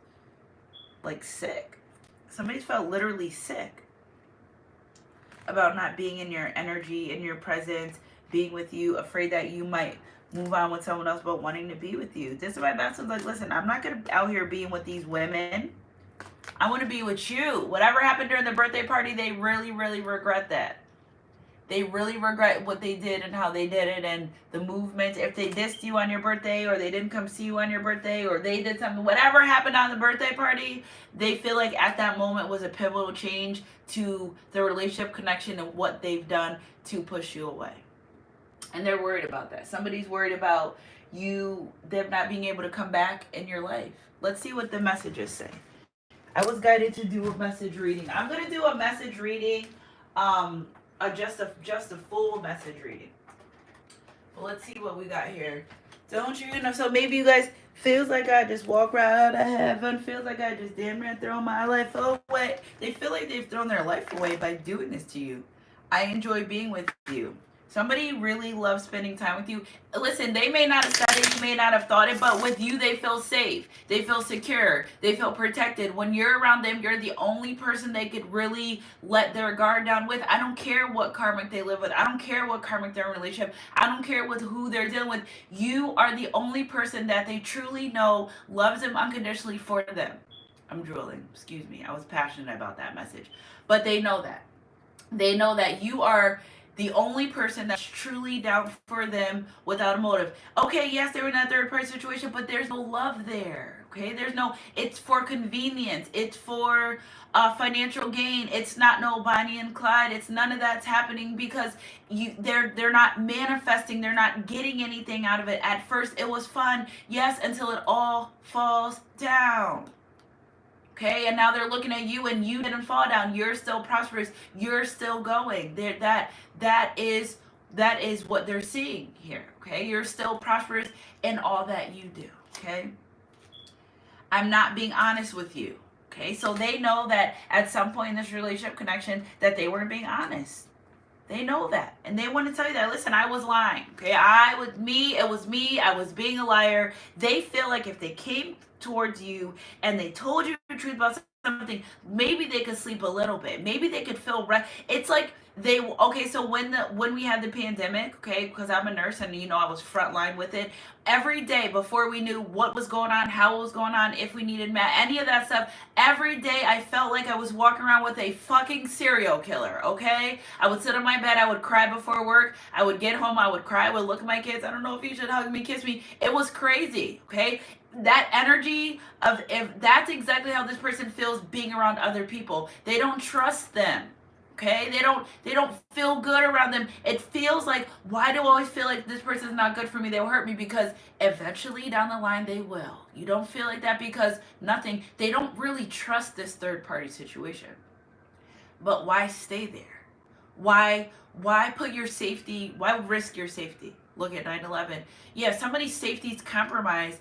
Like sick. Somebody's felt literally sick about not being in your energy, in your presence, being with you, afraid that you might move on with someone else, but wanting to be with you. This is my best one's like, listen, I'm not going to out here being with these women. I want to be with you. Whatever happened during the birthday party, they really, really regret that. They really regret what they did and how they did it and the movement. If they dissed you on your birthday or they didn't come see you on your birthday or they did something, whatever happened on the birthday party, they feel like at that moment was a pivotal change to the relationship connection and what they've done to push you away. And they're worried about that. Somebody's worried about them not being able to come back in your life. Let's see what the messages say. I was guided to do a message reading. I'm going to do a message reading. Just a full message reading. But let's see what we got here. Don't you know? So maybe you guys feels like I just walk right out of heaven. Feels like I just damn near throw my life away. They feel like they've thrown their life away by doing this to you. I enjoy being with you. Somebody really loves spending time with you. Listen, they may not have said it, you may not have thought it, but with you, they feel safe. They feel secure. They feel protected. When you're around them, you're the only person they could really let their guard down with. I don't care what karmic they live with. I don't care what karmic they're in a relationship. I don't care with who they're dealing with. You are the only person that they truly know loves them unconditionally for them. I'm drooling. Excuse me. I was passionate about that message. But they know that. They know that you are the only person that's truly down for them without a motive. Okay, yes, they're in that third party situation, but there's no love there. Okay, it's for convenience. It's for financial gain. It's not no Bonnie and Clyde. It's none of that's happening because they're not manifesting. They're not getting anything out of it. At first, it was fun, yes, until it all falls down. Okay, and now they're looking at you and you didn't fall down. You're still prosperous. You're still going. That is what they're seeing here. Okay, you're still prosperous in all that you do. Okay, I'm not being honest with you. Okay, so they know that at some point in this relationship connection that they weren't being honest. They know that. And they want to tell you that, listen, I was lying. Okay, it was me. I was being a liar. They feel like if they came towards you and they told you the truth about something, maybe they could sleep a little bit. Maybe they could feel it's like so when we had the pandemic, okay, because I'm a nurse and I was frontline with it, every day before we knew what was going on, how it was going on, if we needed any of that stuff, every day I felt like I was walking around with a fucking serial killer, okay? I would sit on my bed, I would cry before work, I would get home, I would cry, I would look at my kids, I don't know if you should hug me, kiss me. It was crazy, okay? That energy of, if that's exactly how this person feels being around other people. They don't trust them. Okay, they don't feel good around them. It feels like, why do I always feel like this person is not good for me? They'll hurt me, because eventually down the line they will. You don't feel like that because they don't really trust this third party situation. But why stay there? Why put your safety, why risk your safety? Look at 9/11. Yeah, somebody's safety is compromised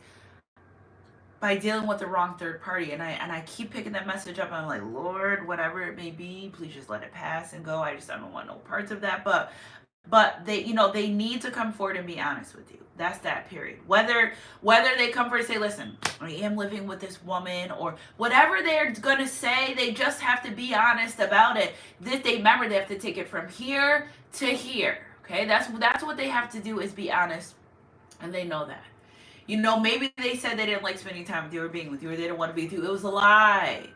by dealing with the wrong third party. And I keep picking that message up. I'm like, Lord, whatever it may be, please just let it pass and go. I don't want no parts of that. But they, they need to come forward and be honest with you. That's that period. Whether they come forward and say, listen, I am living with this woman, or whatever they're gonna say, they just have to be honest about it. They remember they have to take it from here to here. Okay, that's what they have to do, is be honest, and they know that. Maybe they said they didn't like spending time with you or being with you, or they didn't want to be with you. It was a lie.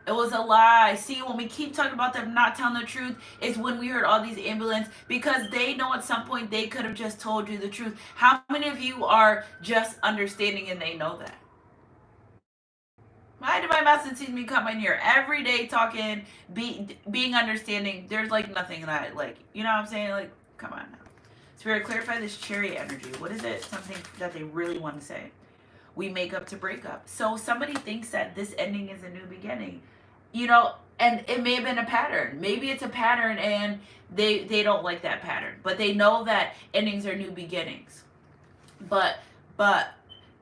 It was a lie. See, when we keep talking about them not telling the truth, is when we heard all these ambulance, because they know at some point they could have just told you the truth. How many of you are just understanding and they know that? Why do my master teach me come in here every day talking, being understanding? There's like nothing that, like, you know what I'm saying? Like, come on now. Spirit, clarify this chariot energy. What is it? Something that they really want to say. We make up to break up. So somebody thinks that this ending is a new beginning. And it may have been a pattern. Maybe it's a pattern and they don't like that pattern. But they know that endings are new beginnings. But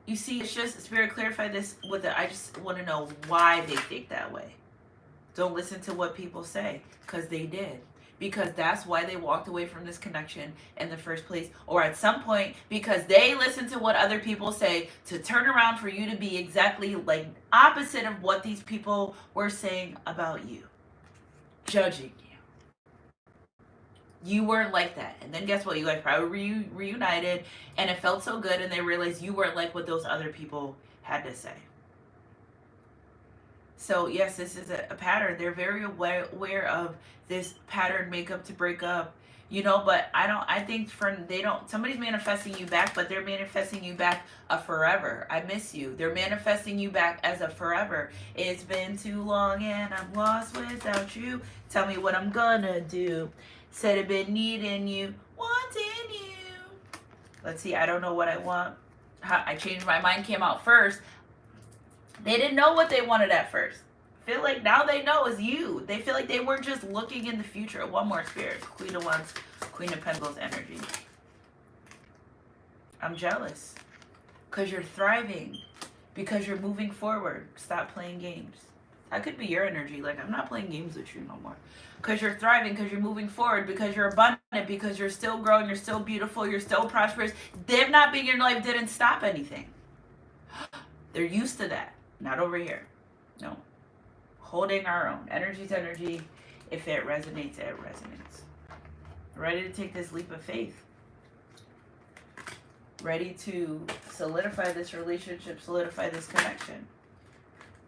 you see, it's just, Spirit, clarify this with it. I just want to know why they think that way. Don't listen to what people say, because they did. Because that's why they walked away from this connection in the first place. Or at some point, because they listened to what other people say to turn around for you to be exactly like opposite of what these people were saying about you. Judging you. You weren't like that. And then guess what? You guys probably reunited and it felt so good, and they realized you weren't like what those other people had to say. So yes, this is a pattern. They're very aware of this pattern, make up to break up, but I think somebody's manifesting you back, but they're manifesting you back a forever. I miss you. They're manifesting you back as a forever. It's been too long and I'm lost without you. Tell me what I'm gonna do. Said I've been needing you, wanting you. Let's see, I don't know what I want. I changed my mind, came out first. They didn't know what they wanted at first. Feel like now they know is you. They feel like they weren't just looking in the future. One more, Spirit. Queen of Wands, Queen of Pentacles energy. I'm jealous. Because you're thriving. Because you're moving forward. Stop playing games. That could be your energy. Like, I'm not playing games with you no more. Because you're thriving, because you're moving forward, because you're abundant, because you're still growing, you're still beautiful, you're still prosperous. Them not being in your life didn't stop anything. They're used to that. Not over here. No. Holding our own. Energy's energy. If it resonates, it resonates. Ready to take this leap of faith. Ready to solidify this relationship, solidify this connection.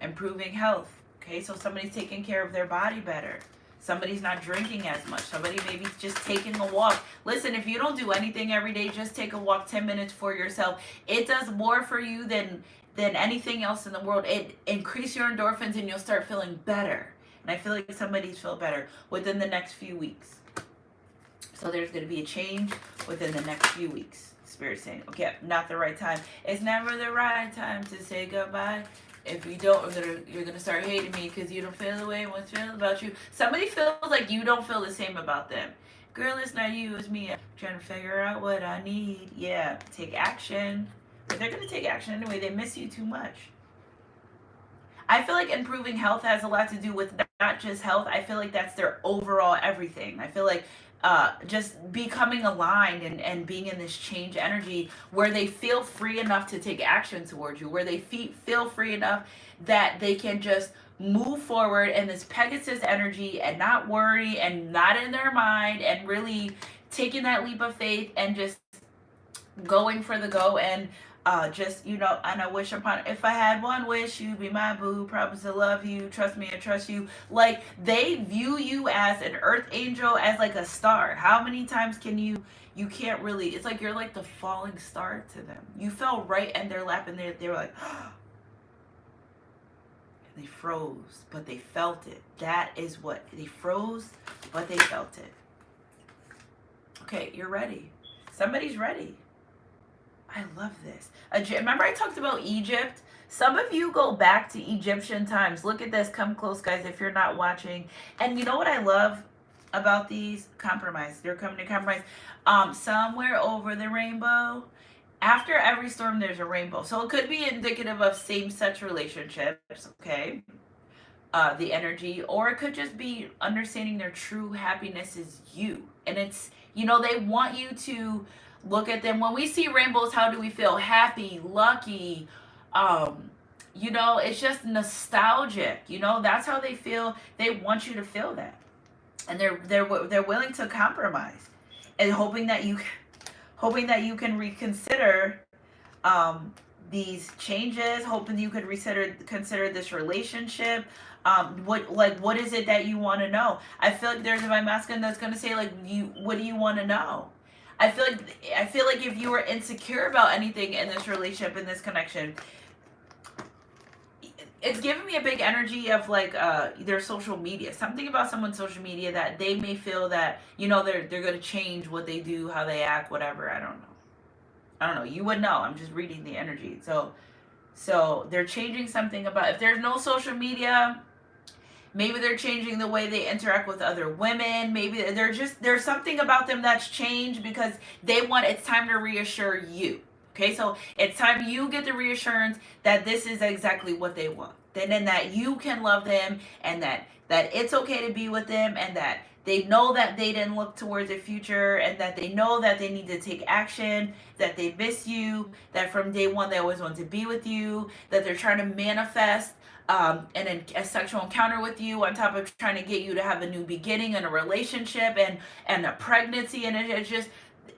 Improving health. Okay, so somebody's taking care of their body better. Somebody's not drinking as much. Somebody maybe just taking a walk. Listen, if you don't do anything every day, just take a walk 10 minutes for yourself. It does more for you than anything else in the world. It increase your endorphins and you'll start feeling better. And I feel like somebody's feel better within the next few weeks. So there's going to be a change within the next few weeks. Spirit saying, okay, not the right time. It's never the right time to say goodbye. If you don't, you're gonna start hating me because you don't feel the way I want to feel about you. Somebody feels like you don't feel the same about them. Girl, it's not you, it's me. I'm trying to figure out what I need. Yeah, take action. But they're gonna take action anyway. They miss you too much. I feel like improving health has a lot to do with not just health. I feel like that's their overall everything. I feel like just becoming aligned and being in this change energy where they feel free enough to take action towards you, where they feel free enough that they can just move forward in this Pegasus energy and not worry and not in their mind, and really taking that leap of faith and just going for the go. And and I wish upon, if I had one wish, you'd be my boo, promise to love you, trust me, I trust you. Like, they view you as an earth angel, as like a star. How many times can you can't really, it's like you're like the falling star to them. You fell right in their lap and they were like, they froze, but they felt it. That is what, they froze, but they felt it. Okay, you're ready. Somebody's ready. I love this. Remember I talked about Egypt? Some of you go back to Egyptian times. Look at this. Come close, guys, if you're not watching. And you know what I love? about these? Compromise. They're coming to compromise. Somewhere over the rainbow. After every storm, there's a rainbow. So it could be indicative of same-sex relationships, okay? The energy, or it could just be understanding their true happiness is you. And it's, they want you to look at them. When we see rainbows, how do we feel? Happy, lucky, it's just nostalgic. That's how they feel. They want you to feel that. And they're willing to compromise and hoping that you can reconsider these changes, hoping you could consider this relationship. What is it that you want to know? I feel like there's a divine masculine that's going to say, like, what do you want to know? I feel like if you were insecure about anything in this relationship, in this connection, it's giving me a big energy of like their social media. Something about someone's social media that they may feel that, they're going to change what they do, how they act, whatever. I don't know. You would know. I'm just reading the energy. So they're changing something about, if there's no social media, maybe they're changing the way they interact with other women. Maybe there's something about them that's changed because it's time to reassure you. Okay, so it's time you get the reassurance that this is exactly what they want. Then that you can love them, and that it's okay to be with them, and that they know that they didn't look towards the future, and that they know that they need to take action, that they miss you, that from day one they always want to be with you, that they're trying to manifest and a sexual encounter with you on top of trying to get you to have a new beginning and a relationship and a pregnancy. And it's just,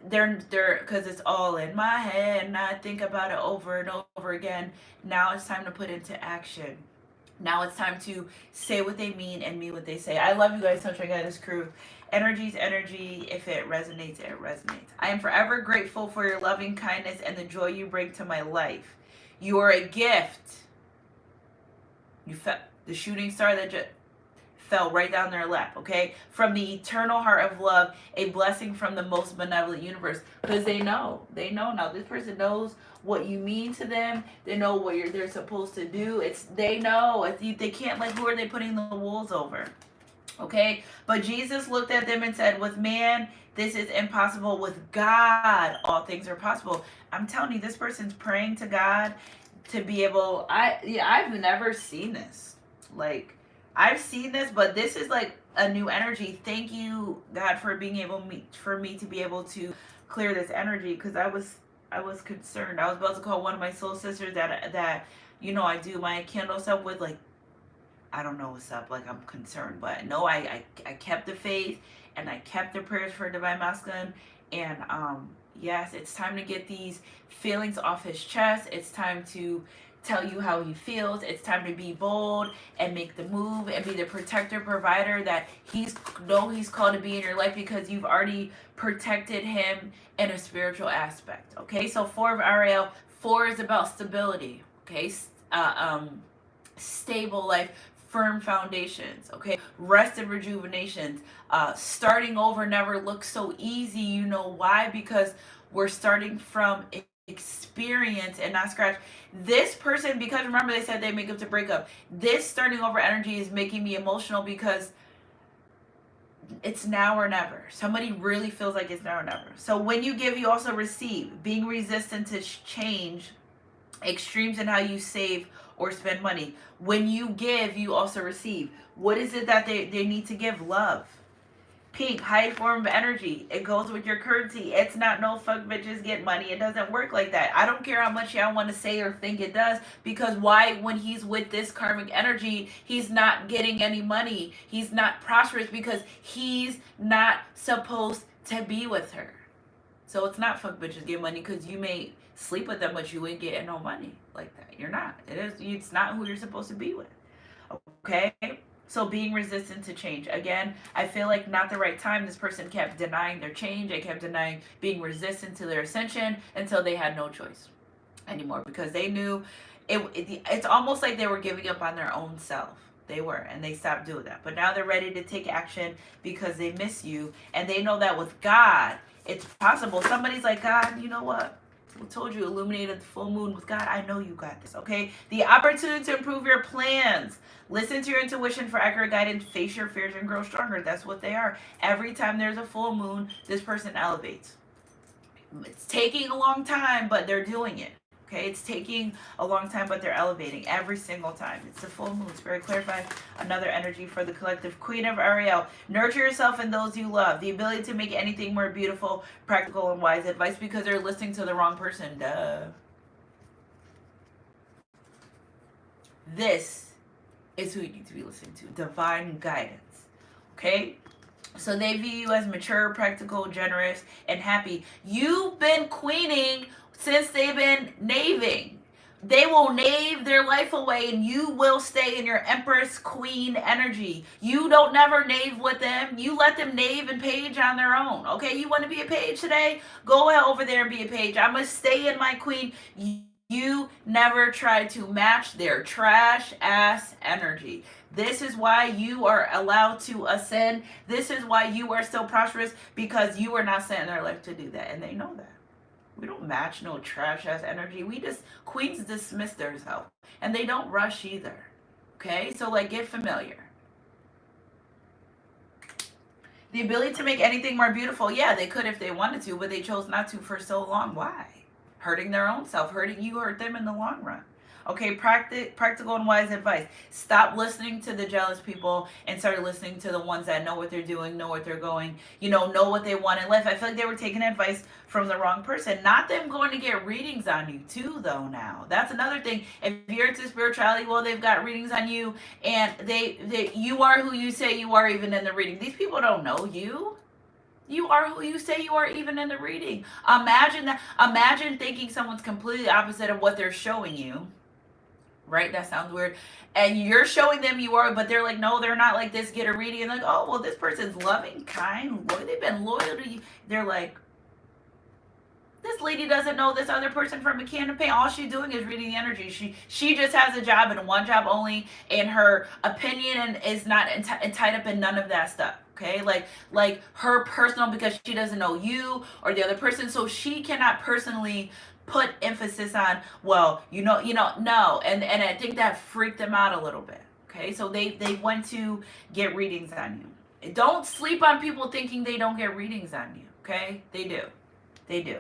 they're because it's all in my head and I think about it over and over again. Now it's time to put into action. Now it's time to say what they mean and mean what they say. I love you guys. Sunshine Goddess crew. Energy's energy. If it resonates, it resonates. I am forever grateful for your loving kindness and the joy you bring to my life. You are a gift. You felt the shooting star that just fell right down their lap, okay? From the eternal heart of love, a blessing from the most benevolent universe. Because they know now. This person knows what you mean to them. They know what they're supposed to do. They know. They can't, like, who are they putting the wolves over? Okay? But Jesus looked at them and said, with man, this is impossible. With God, all things are possible. I'm telling you, this person's praying to God to be able, I've never seen this. Like, I've seen this, but this is like a new energy. Thank you, God, for being able for me to be able to clear this energy, because I was concerned. I was about to call one of my soul sisters that I do my candle stuff with, like, I don't know what's up, like, I'm concerned. But no, I kept the faith and I kept the prayers for Divine Masculine. And yes, it's time to get these feelings off his chest. It's time to tell you how he feels. It's time to be bold and make the move and be the protector, provider that he's called to be in your life, because you've already protected him in a spiritual aspect. Okay, so 4 of Ariel, 4 is about stability. Okay, stable life, firm foundations. Okay, rest and rejuvenation. Starting over never looks so easy. You know why? Because we're starting from experience and not scratch. This person, because remember they said they make up to break up, this starting over energy is making me emotional, because it's now or never. Somebody really feels like it's now or never. So when you give, you also receive. Being resistant to change, extremes in how you save or spend money. When you give, you also receive. What is it that they need to give? Love. Pink, high form of energy. It goes with your currency. It's not no fuck bitches get money. It doesn't work like that. I don't care how much y'all want to say or think it does, because why, when he's with this karmic energy, he's not getting any money. He's not prosperous because he's not supposed to be with her. So it's not fuck bitches get money, because you may sleep with them, but you ain't getting no money like that. You're not. It's not who you're supposed to be with. Okay? So being resistant to change. Again, I feel like not the right time. This person kept denying their change. They kept denying being resistant to their ascension until they had no choice anymore, because they knew it's almost like they were giving up on their own self. They were, and they stopped doing that. But now they're ready to take action because they miss you, and they know that with God, it's possible. Somebody's like, God, you know what? I told you, illuminated the full moon with God. I know you got this, okay? The opportunity to improve your plans. Listen to your intuition for accurate guidance. Face your fears and grow stronger. That's what they are. Every time there's a full moon, this person elevates. It's taking a long time, but they're doing it. Okay, it's taking a long time, but they're elevating every single time. It's the full moon. Spirit clarified another energy for the collective. Queen of Ariel. Nurture yourself and those you love. The ability to make anything more beautiful, practical, and wise advice, because they're listening to the wrong person. Duh. This is who you need to be listening to. Divine guidance. Okay? So they view you as mature, practical, generous, and happy. You've been queening since they've been naving. They will knave their life away and you will stay in your Empress Queen energy. You don't never knave with them. You let them knave and page on their own. Okay, you want to be a page today? Go over there and be a page. I'm going to stay in my queen. You never try to match their trash ass energy. This is why you are allowed to ascend. This is why you are still prosperous, because you are not set in their life to do that. And they know that. We don't match no trash ass energy. Queens dismiss themselves. And they don't rush either. Okay? So like, get familiar. The ability to make anything more beautiful. Yeah, they could if they wanted to, but they chose not to for so long. Why? Hurting their own self. Hurting you, hurt them in the long run. Okay, practical and wise advice. Stop listening to the jealous people and start listening to the ones that know what they're doing, know what they're going, know what they want in life. I feel like they were taking advice from the wrong person. Not them going to get readings on you too, though, now. That's another thing. If you're into spirituality, well, they've got readings on you, and you are who you say you are even in the reading. These people don't know you. You are who you say you are even in the reading. Imagine that. Imagine thinking someone's completely opposite of what they're showing you. Right? That sounds weird. And you're showing them you are, but they're like, no, they're not like this. Get a reading. And like, oh, well, this person's loving, kind, loyal. They've been loyal to you. They're like, this lady doesn't know this other person from a can of paint. All she's doing is reading the energy. She just has a job and one job only, and her opinion is not tied up in none of that stuff. Okay, like her personal, because she doesn't know you or the other person, so she cannot personally put emphasis on, well, no. And I think that freaked them out a little bit. Okay, so they went to get readings on you. Don't sleep on people thinking they don't get readings on you. Okay, they do.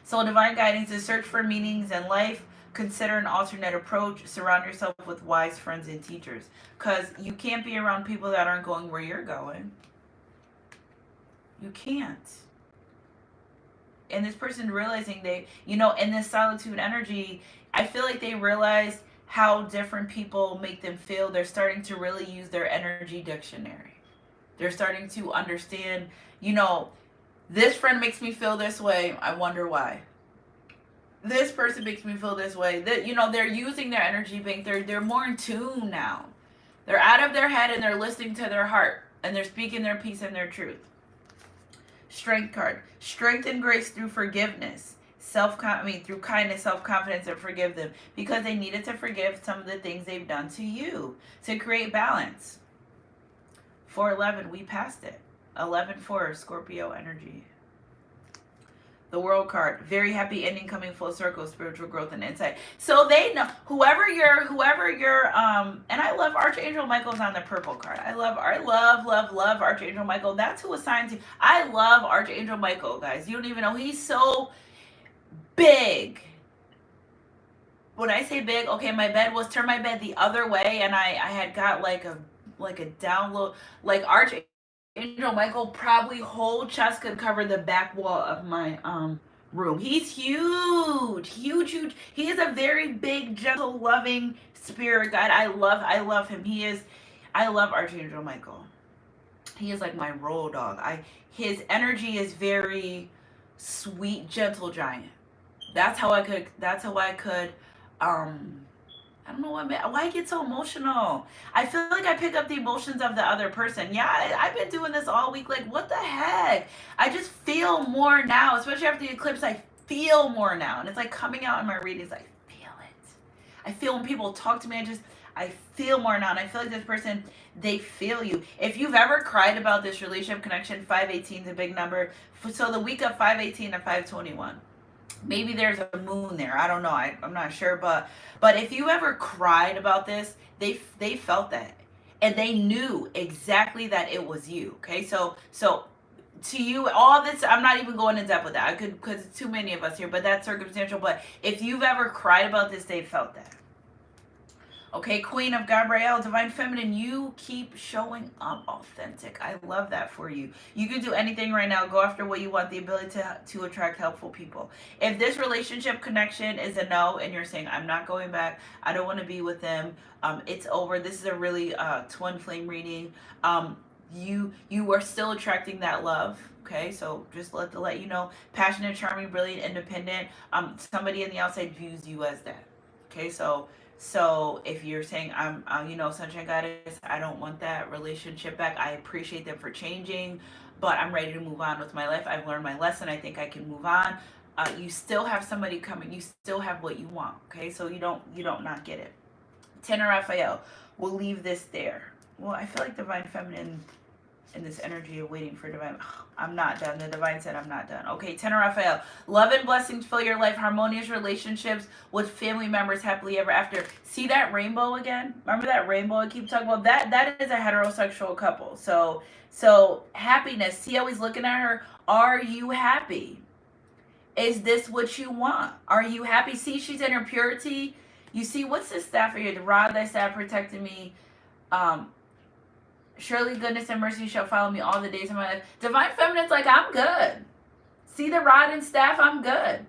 So divine guidance is search for meanings in life. Consider an alternate approach. Surround yourself with wise friends and teachers, because you can't be around people that aren't going where you're going. You can't. And this person realizing in this solitude energy, I feel like they realize how different people make them feel. They're starting to really use their energy dictionary. They're starting to understand, this friend makes me feel this way. I wonder why. This person makes me feel this way. That they're using their energy bank. They're more in tune now. They're out of their head and they're listening to their heart, and they're speaking their peace and their truth. Strength card. Strength and grace through forgiveness. Through kindness, self-confidence, and forgive them, because they needed to forgive some of the things they've done to you to create balance. 411, we passed it. 11-4, Scorpio energy. The World card. Very happy ending coming full circle, spiritual growth and insight. So they know whoever you're and I love Archangel Michael's on the purple card. I love Archangel Michael. That's who assigned to. I love Archangel Michael, guys. You don't even know, he's so big. When I say big, okay, my bed was turned my bed the other way, and I had got like a download, like Archangel Michael, probably whole chest could cover the back wall of my room. He's huge. He is a very big, gentle, loving spirit guide. I love him. I love Archangel Michael. He is like my road dog. His energy is very sweet, gentle giant. That's how I could I don't know why I get so emotional. I feel like I pick up the emotions of the other person. Yeah, I've been doing this all week. Like, what the heck? I just feel more now, especially after the eclipse. I feel more now. And it's like coming out in my readings. I feel it. I feel when people talk to me, I feel more now. And I feel like this person, they feel you. If you've ever cried about this relationship connection, 518 is a big number. So the week of 518 and 521. Maybe there's a moon there. I don't know. I'm not sure. But if you ever cried about this, they felt that. And they knew exactly that it was you. Okay. So to you, all this, I'm not even going in depth with that. I could, because it's too many of us here, but that's circumstantial. But if you've ever cried about this, they felt that. Okay, Queen of Gabrielle, Divine Feminine, you keep showing up authentic. I love that for you. You can do anything right now. Go after what you want, the ability to attract helpful people. If this relationship connection is a no and you're saying, I'm not going back, I don't want to be with them, it's over. This is a really twin flame reading. You are still attracting that love. Okay, so just let you know, passionate, charming, brilliant, independent. Somebody in the outside views you as that. Okay, so if you're saying I'm Sunshine Goddess, I don't want that relationship back. I appreciate them for changing, but I'm ready to move on with my life. I've learned my lesson. I think I can move on. You still have somebody coming. You still have what you want. Okay, so you don't not get it. Ten Raphael, we'll leave this there. Well, I feel like Divine Feminine in this energy of waiting for divine. I'm not done. The divine said I'm not done. Okay, Ten Raphael. Love and blessings fill your life. Harmonious relationships with family members happily ever after. See that rainbow again? Remember that rainbow I keep talking about? That is a heterosexual couple. So happiness. See how he's looking at her? Are you happy? Is this what you want? Are you happy? See, she's in her purity. You see, what's this staff here? The rod that staff protected me. Surely goodness and mercy shall follow me all the days of my life. Divine Feminine's like, I'm good. See the rod and staff? I'm good.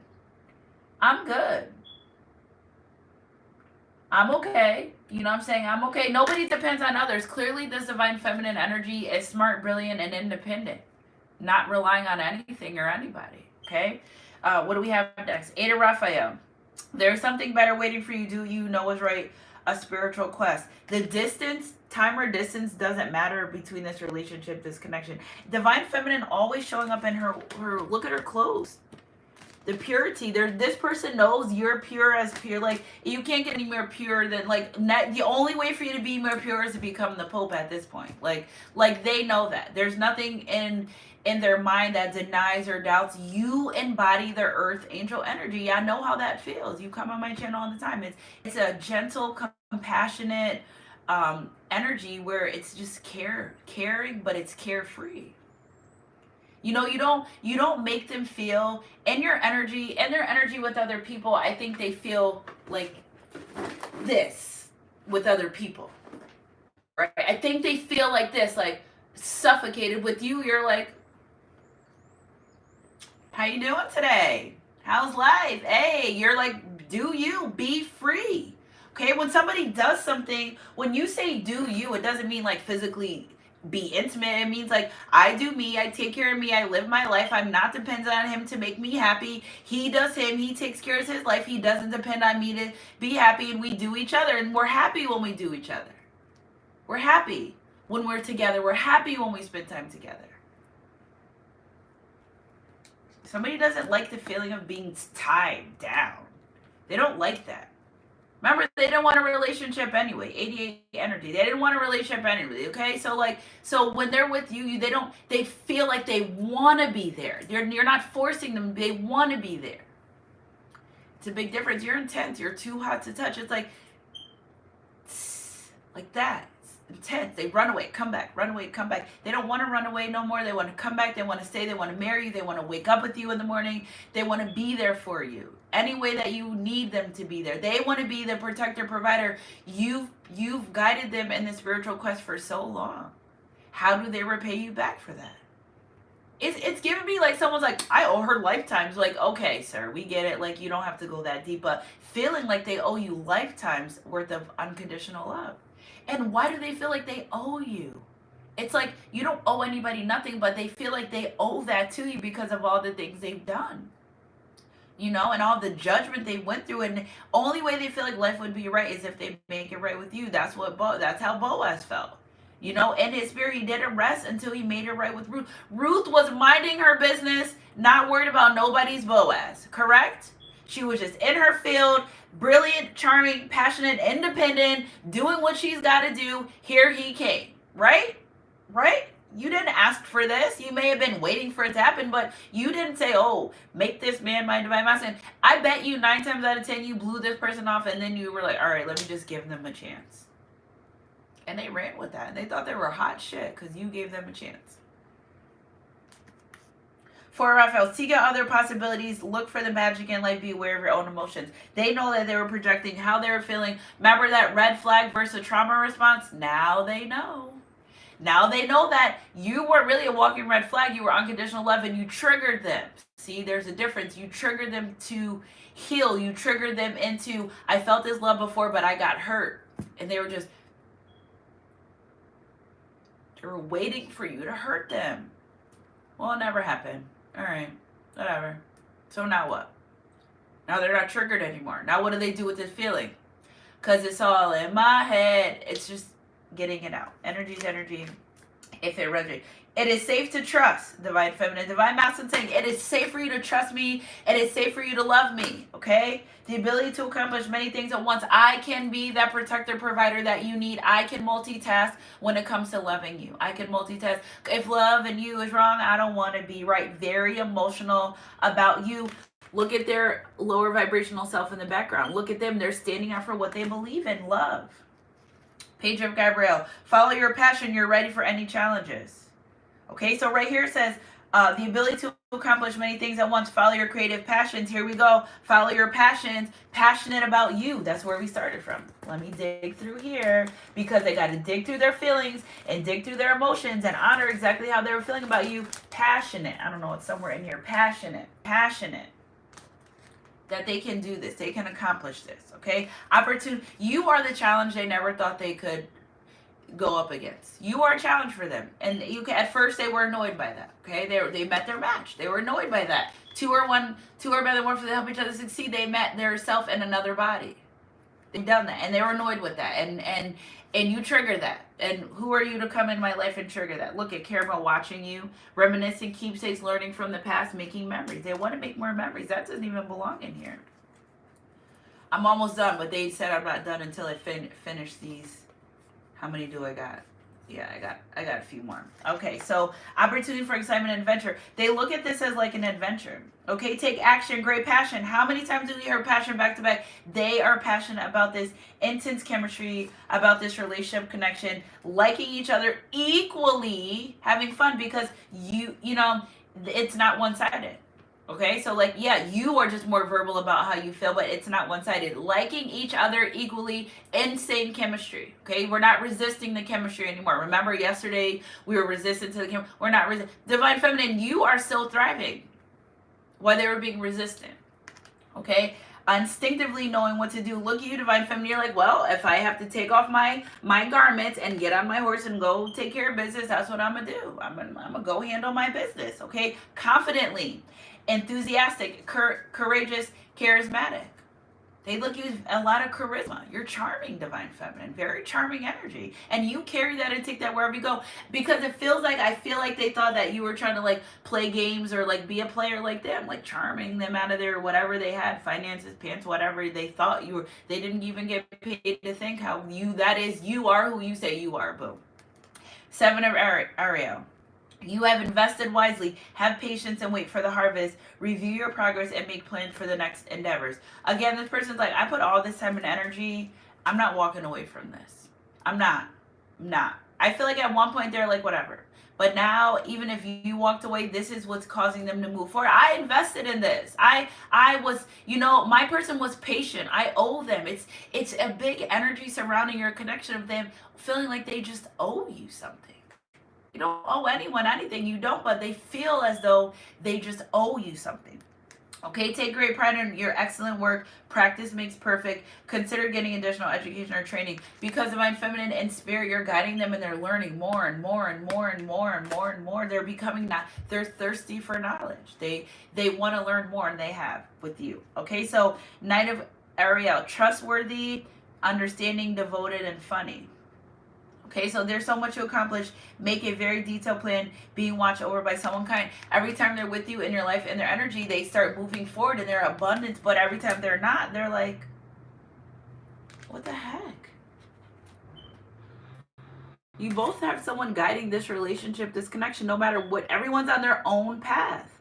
I'm good. I'm okay. You know what I'm saying? I'm okay. Nobody depends on others. Clearly, this Divine Feminine energy is smart, brilliant, and independent. Not relying on anything or anybody. Okay? What do we have next? Eight of Raphael. There's something better waiting for you. Do you know what's right? A spiritual quest. The distance, time or distance doesn't matter between this relationship, this connection. Divine Feminine always showing up in her look at her clothes. The purity. This person knows you're pure as pure. Like, you can't get any more pure than, like, the only way for you to be more pure is to become the Pope at this point. Like they know that. There's nothing in their mind that denies or doubts. You embody the earth angel energy. I know how that feels. You come on my channel all the time. It's a gentle, compassionate energy where it's just caring, but it's carefree. You know, you don't make them feel in their energy with other people. I think they feel like this with other people, right? I think they feel like this, like suffocated. With you, you're like, how you doing today? How's life? Hey, you're like, do you be free? Okay, when somebody does something, when you say do you, it doesn't mean like physically be intimate. It means like, I do me, I take care of me, I live my life. I'm not dependent on him to make me happy. He does him, he takes care of his life. He doesn't depend on me to be happy, and we do each other, and we're happy when we do each other. We're happy when we're together. We're happy when we spend time together. Somebody doesn't like the feeling of being tied down. They don't like that. Remember, they didn't want a relationship anyway. 88 energy. They didn't want a relationship anyway. Okay, so when they're with you, they feel like they want to be there. You're not forcing them. They want to be there. It's a big difference. You're intense. You're too hot to touch. It's like that. Intense. They run away, come back, run away, come back. They don't want to run away no more. They want to come back. They want to stay. They want to marry you. They want to wake up with you in the morning. They want to be there for you any way that you need them to be there. They want to be the protector, provider. You've guided them in the spiritual quest for so long. How do they repay you back for that? It's giving me like someone's like, I owe her lifetimes. Like, okay, sir, we get it. Like, you don't have to go that deep, but feeling like they owe you lifetimes worth of unconditional love. And why do they feel like they owe you? It's like you don't owe anybody nothing, but they feel like they owe that to you because of all the things they've done. You know, and all the judgment they went through. And the only way they feel like life would be right is if they make it right with you. That's how Boaz felt. You know, in his spirit, he didn't rest until he made it right with Ruth. Ruth was minding her business, not worried about nobody's Boaz. Correct? She was just in her field, brilliant, charming, passionate, independent, doing what she's got to do. Here he came. Right? Right? You didn't ask for this. You may have been waiting for it to happen, but you didn't say, oh, make this man my divine masculine. I bet you 9 times out of 10 you blew this person off, and then you were like, all right, let me just give them a chance. And they ran with that. They thought they were hot shit because you gave them a chance. For Raphael, seek out other possibilities. Look for the magic in life. Be aware of your own emotions. They know that they were projecting how they were feeling. Remember that red flag versus trauma response? Now they know. Now they know that you weren't really a walking red flag. You were unconditional love, and you triggered them. See, there's a difference. You triggered them to heal. You triggered them into, I felt this love before, but I got hurt. And they were waiting for you to hurt them. Well, it never happened. All right, whatever. So now what? Now they're not triggered anymore. Now what do they do with this feeling? Because it's all in my head. It's just getting it out. Energy's energy. If it resonates. It is safe to trust. Divine Feminine. Divine Masculine saying, it is safe for you to trust me. It is safe for you to love me. Okay? The ability to accomplish many things at once. I can be that protector, provider that you need. I can multitask when it comes to loving you. I can multitask. If love and you is wrong, I don't want to be right. Very emotional about you. Look at their lower vibrational self in the background. Look at them. They're standing up for what they believe in. Love. Page of Gabrielle. Follow your passion. You're ready for any challenges. Okay, so right here it says the ability to accomplish many things at once. Follow your creative passions. Here we go. Follow your passions. Passionate about you. That's where we started from. Let me dig through here because they got to dig through their feelings and dig through their emotions and honor exactly how they were feeling about you. Passionate. I don't know. It's somewhere in here. Passionate. Passionate. That they can do this. They can accomplish this. Okay. Opportunity. You are the challenge they never thought they could go up against. You are a challenge for them, and you can, at first they were annoyed by that. Okay, they met their match. They were annoyed by that. Two are better than one for they help each other succeed. They met their self in another body. They've done that, and they were annoyed with that, and you trigger that. And who are you to come in my life and trigger that? Look at care about watching you, reminiscing, keepsakes, learning from the past, making memories. They want to make more memories. That doesn't even belong in here. I'm almost done, but they said I'm not done until I finish these. How many do I got? Yeah, I got a few more. Okay, so opportunity for excitement and adventure. They look at this as like an adventure. Okay, take action, great passion. How many times do we hear passion back to back? They are passionate about this intense chemistry, about this relationship connection, liking each other equally, having fun because you know, it's not one-sided. Okay, so like, yeah, you are just more verbal about how you feel, but it's not one-sided. Liking each other equally, insane chemistry. Okay, we're not resisting the chemistry anymore. Remember yesterday we were resistant to the chemistry. We're not resisting. Divine Feminine, you are still thriving while they were being resistant. Okay, instinctively knowing what to do. Look at you, Divine Feminine. You're like, well, if I have to take off my garments and get on my horse and go take care of business, that's what I'm gonna do. I'm gonna go handle my business. Okay, confidently. Enthusiastic, courageous, charismatic. They look at you a lot of charisma. You're charming, Divine Feminine. Very charming energy. And you carry that and take that wherever you go. Because it feels like, I feel like they thought that you were trying to like play games or like be a player like them. Like charming them out of their whatever they had. Finances, pants, whatever they thought you were. They didn't even get paid to think how you are who you say you are. Boom. 7 of Ariel. You have invested wisely, have patience and wait for the harvest, review your progress and make plans for the next endeavors. Again, this person's like, I put all this time and energy. I'm not walking away from this. I'm not. I feel like at one point they're like, whatever. But now, even if you walked away, this is what's causing them to move forward. I invested in this. I was, my person was patient. I owe them. It's a big energy surrounding your connection of them feeling like they just owe you something. You don't owe anyone anything. You don't, but they feel as though they just owe you something. Okay, take great pride in your excellent work. Practice makes perfect. Consider getting additional education or training. Because Divine Feminine and Spirit, you're guiding them and they're learning more and more and more and more and more and more. They're becoming they're thirsty for knowledge. They want to learn more and they have with you. Okay, so Knight of Ariel, trustworthy, understanding, devoted, and funny. Okay, so there's so much to accomplish. Make a very detailed plan, being watched over by someone kind. Every time they're with you in your life and their energy, they start moving forward in their abundance. But every time they're not, they're like, what the heck? You both have someone guiding this relationship, this connection, no matter what. Everyone's on their own path.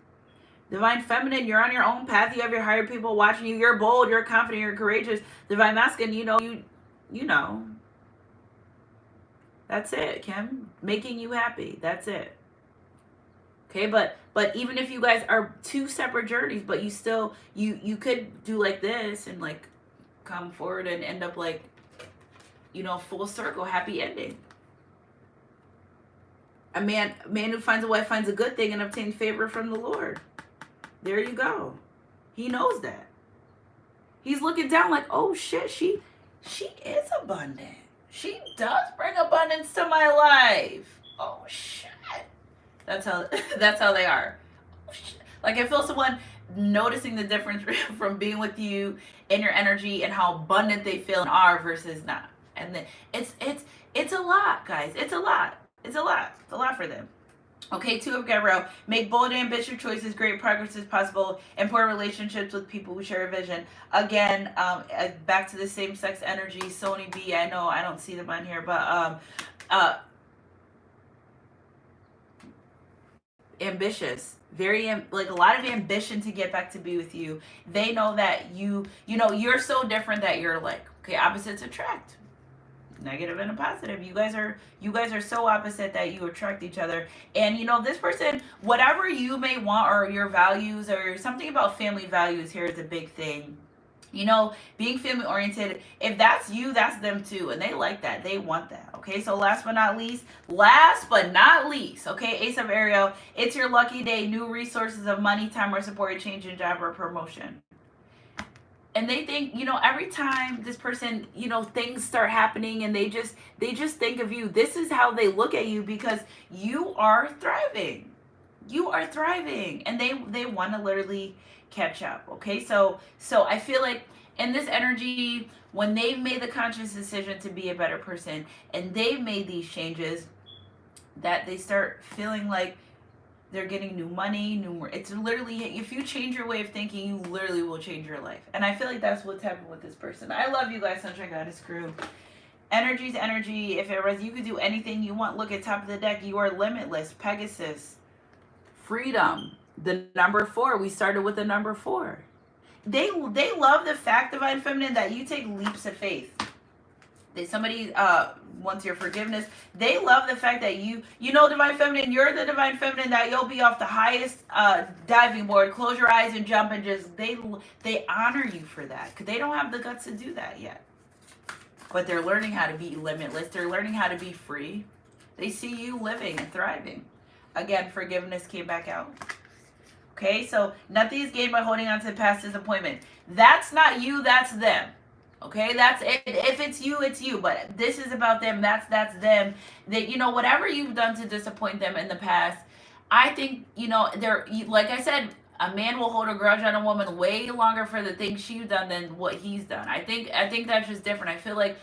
Divine Feminine, you're on your own path. You have your higher people watching you. You're bold, you're confident, you're courageous. Divine Masculine, you know. That's it, Kim. Making you happy. That's it. Okay, but even if you guys are two separate journeys, but you still, you could do like this and like come forward and end up like, full circle, happy ending. A man who finds a wife finds a good thing and obtains favor from the Lord. There you go. He knows that. He's looking down like, oh shit, she is abundant. She does bring abundance to my life. Oh shit. That's how they are. Oh, shit. Like I feel someone noticing the difference from being with you in your energy and how abundant they feel and are versus not. And then it's a lot, guys. It's a lot. It's a lot for them. Okay, 2 of Gabriel. Make bold, ambitious choices. Great progress is possible. Important relationships with people who share a vision. Again, back to the same-sex energy. Sony B, I know I don't see them on here, but ambitious. Very, like a lot of ambition to get back to be with you. They know that you're so different that you're like, okay, opposites attract. Negative and a positive. You guys are so opposite that you attract each other. And this person, whatever you may want or your values or something about family values here is a big thing. Being family oriented, if that's you, that's them too. And they like that. They want that. Okay, so last but not least, okay, Ace of Ariel, it's your lucky day. New resources of money, time, or support, a change in job or promotion. And they think, every time this person, things start happening and they just think of you. This is how they look at you because you are thriving. You are thriving. And they want to literally catch up. Okay, so I feel like in this energy, when they've made the conscious decision to be a better person and they've made these changes, that they start feeling like they're getting new money, it's literally, if you change your way of thinking, you literally will change your life. And I feel like that's what's happened with this person. I love you guys, Sunshine Goddess crew. Energy's energy. If it was, you could do anything you want. Look at top of the deck. You are limitless. Pegasus. Freedom. The number 4. We started with the number 4. They love the fact, Divine Feminine, that you take leaps of faith. Somebody wants your forgiveness. They love the fact that Divine Feminine, you're the Divine Feminine that you'll be off the highest diving board, close your eyes and jump, and just they honor you for that because they don't have the guts to do that yet. But they're learning how to be limitless. They're learning how to be free. They see you living and thriving. Again, forgiveness came back out. Okay, so nothing is gained by holding on to past disappointment. That's not you, that's them. Okay, that's it. If it's you, it's you. But this is about them. That's them. That whatever you've done to disappoint them in the past, I think they're like I said, a man will hold a grudge on a woman way longer for the things she's done than what he's done. I think that's just different. I feel like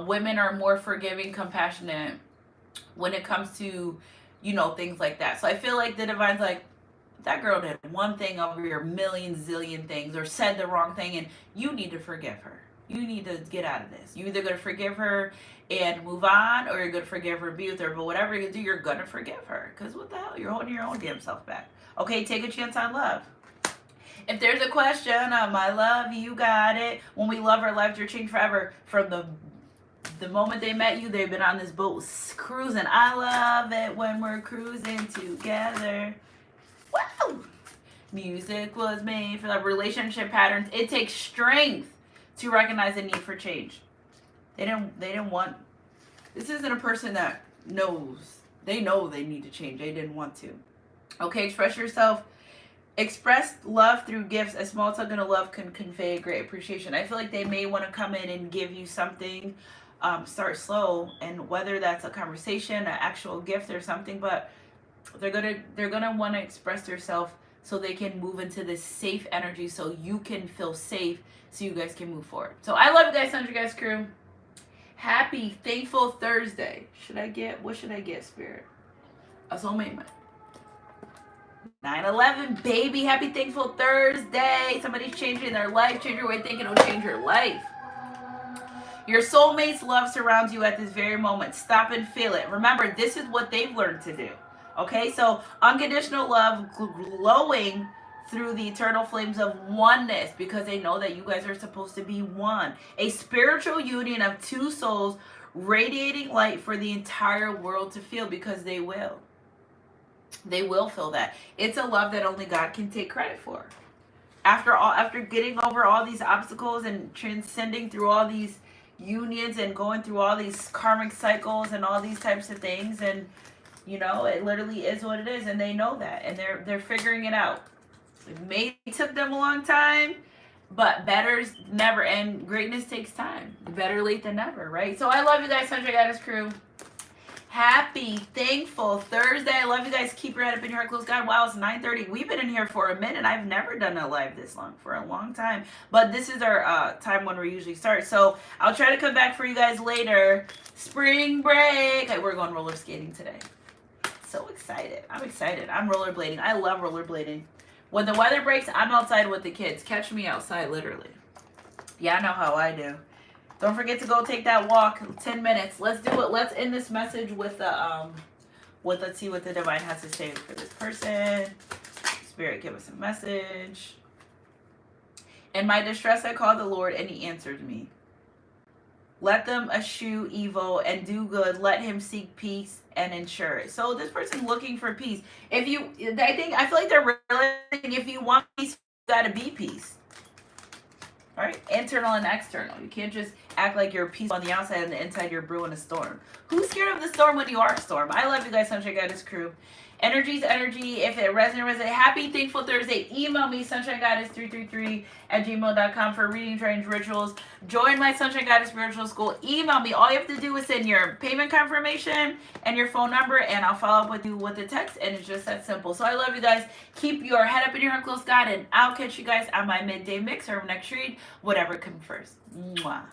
women are more forgiving, compassionate when it comes to things like that. So I feel like the Divine's like, that girl did one thing over your million zillion things or said the wrong thing, and you need to forgive her. You need to get out of this. You're either going to forgive her and move on, or you're going to forgive her and be with her. But whatever you do, you're going to forgive her. Because what the hell? You're holding your own damn self back. Okay, take a chance on love. If there's a question on my love, you got it. When we love, our lives are changed forever. From the moment they met you, they've been on this boat cruising. I love it when we're cruising together. Wow. Music was made for love. Relationship patterns. It takes strength to recognize the need for change. They didn't want. This isn't a person that knows. They know they need to change. They didn't want to. Okay, express yourself. Express love through gifts. A small token of love can convey great appreciation. I feel like they may want to come in and give you something. Start slow, and whether that's a conversation, an actual gift, or something, but they're gonna want to express themselves so they can move into this safe energy, so you can feel safe, so you guys can move forward. So I love you guys, Sunshine Goddess crew. Happy Thankful Thursday. What should I get, Spirit? A soulmate. 9/11, baby. Happy Thankful Thursday. Somebody's changing their life. Change your way of thinking. It'll change your life. Your soulmate's love surrounds you at this very moment. Stop and feel it. Remember, this is what they've learned to do. Okay, so unconditional love glowing through the eternal flames of oneness because they know that you guys are supposed to be one. A spiritual union of two souls radiating light for the entire world to feel, because they will. They will feel that. It's a love that only God can take credit for. After getting over all these obstacles and transcending through all these unions and going through all these karmic cycles and all these types of things, and you know, it literally is what it is, and they know that, and they're figuring it out. It may took them a long time, but better's never, and greatness takes time. Better late than never, right? So I love you guys, Sunshine Goddess crew. Happy, thankful Thursday. I love you guys. Keep your head up in your heart close. God, wow, it's 9:30. We've been in here for a minute. I've never done a live this long, for a long time. But this is our time when we usually start. So I'll try to come back for you guys later. Spring break. We're going roller skating today. So excited. I'm excited. I'm rollerblading. I love rollerblading. When the weather breaks, I'm outside with the kids. Catch me outside, literally. Yeah, I know how I do. Don't forget to go take that walk. 10 minutes. Let's do it. Let's end this message with the let's see what the divine has to say for this person. Spirit, give us a message. In my distress, I called the Lord, and He answered me. Let them eschew evil and do good. Let him seek peace and ensure it. So this person's looking for peace. I feel like they're realizing if you want peace, you gotta be peace. All right, internal and external. You can't just act like you're peaceful on the outside and the inside you're brewing a storm. Who's scared of the storm when you are a storm? I love you guys, Sunshine Goddess crew. Energy's energy. If it resonates, happy, thankful Thursday. Email me, sunshinegoddess333@gmail.com for readings, range, rituals. Join my Sunshine Goddess Spiritual School. Email me. All you have to do is send your payment confirmation and your phone number, and I'll follow up with you with the text, and it's just that simple. So I love you guys. Keep your head up in your heart close, God, and I'll catch you guys on my midday mix or next read, whatever comes first. Mwah.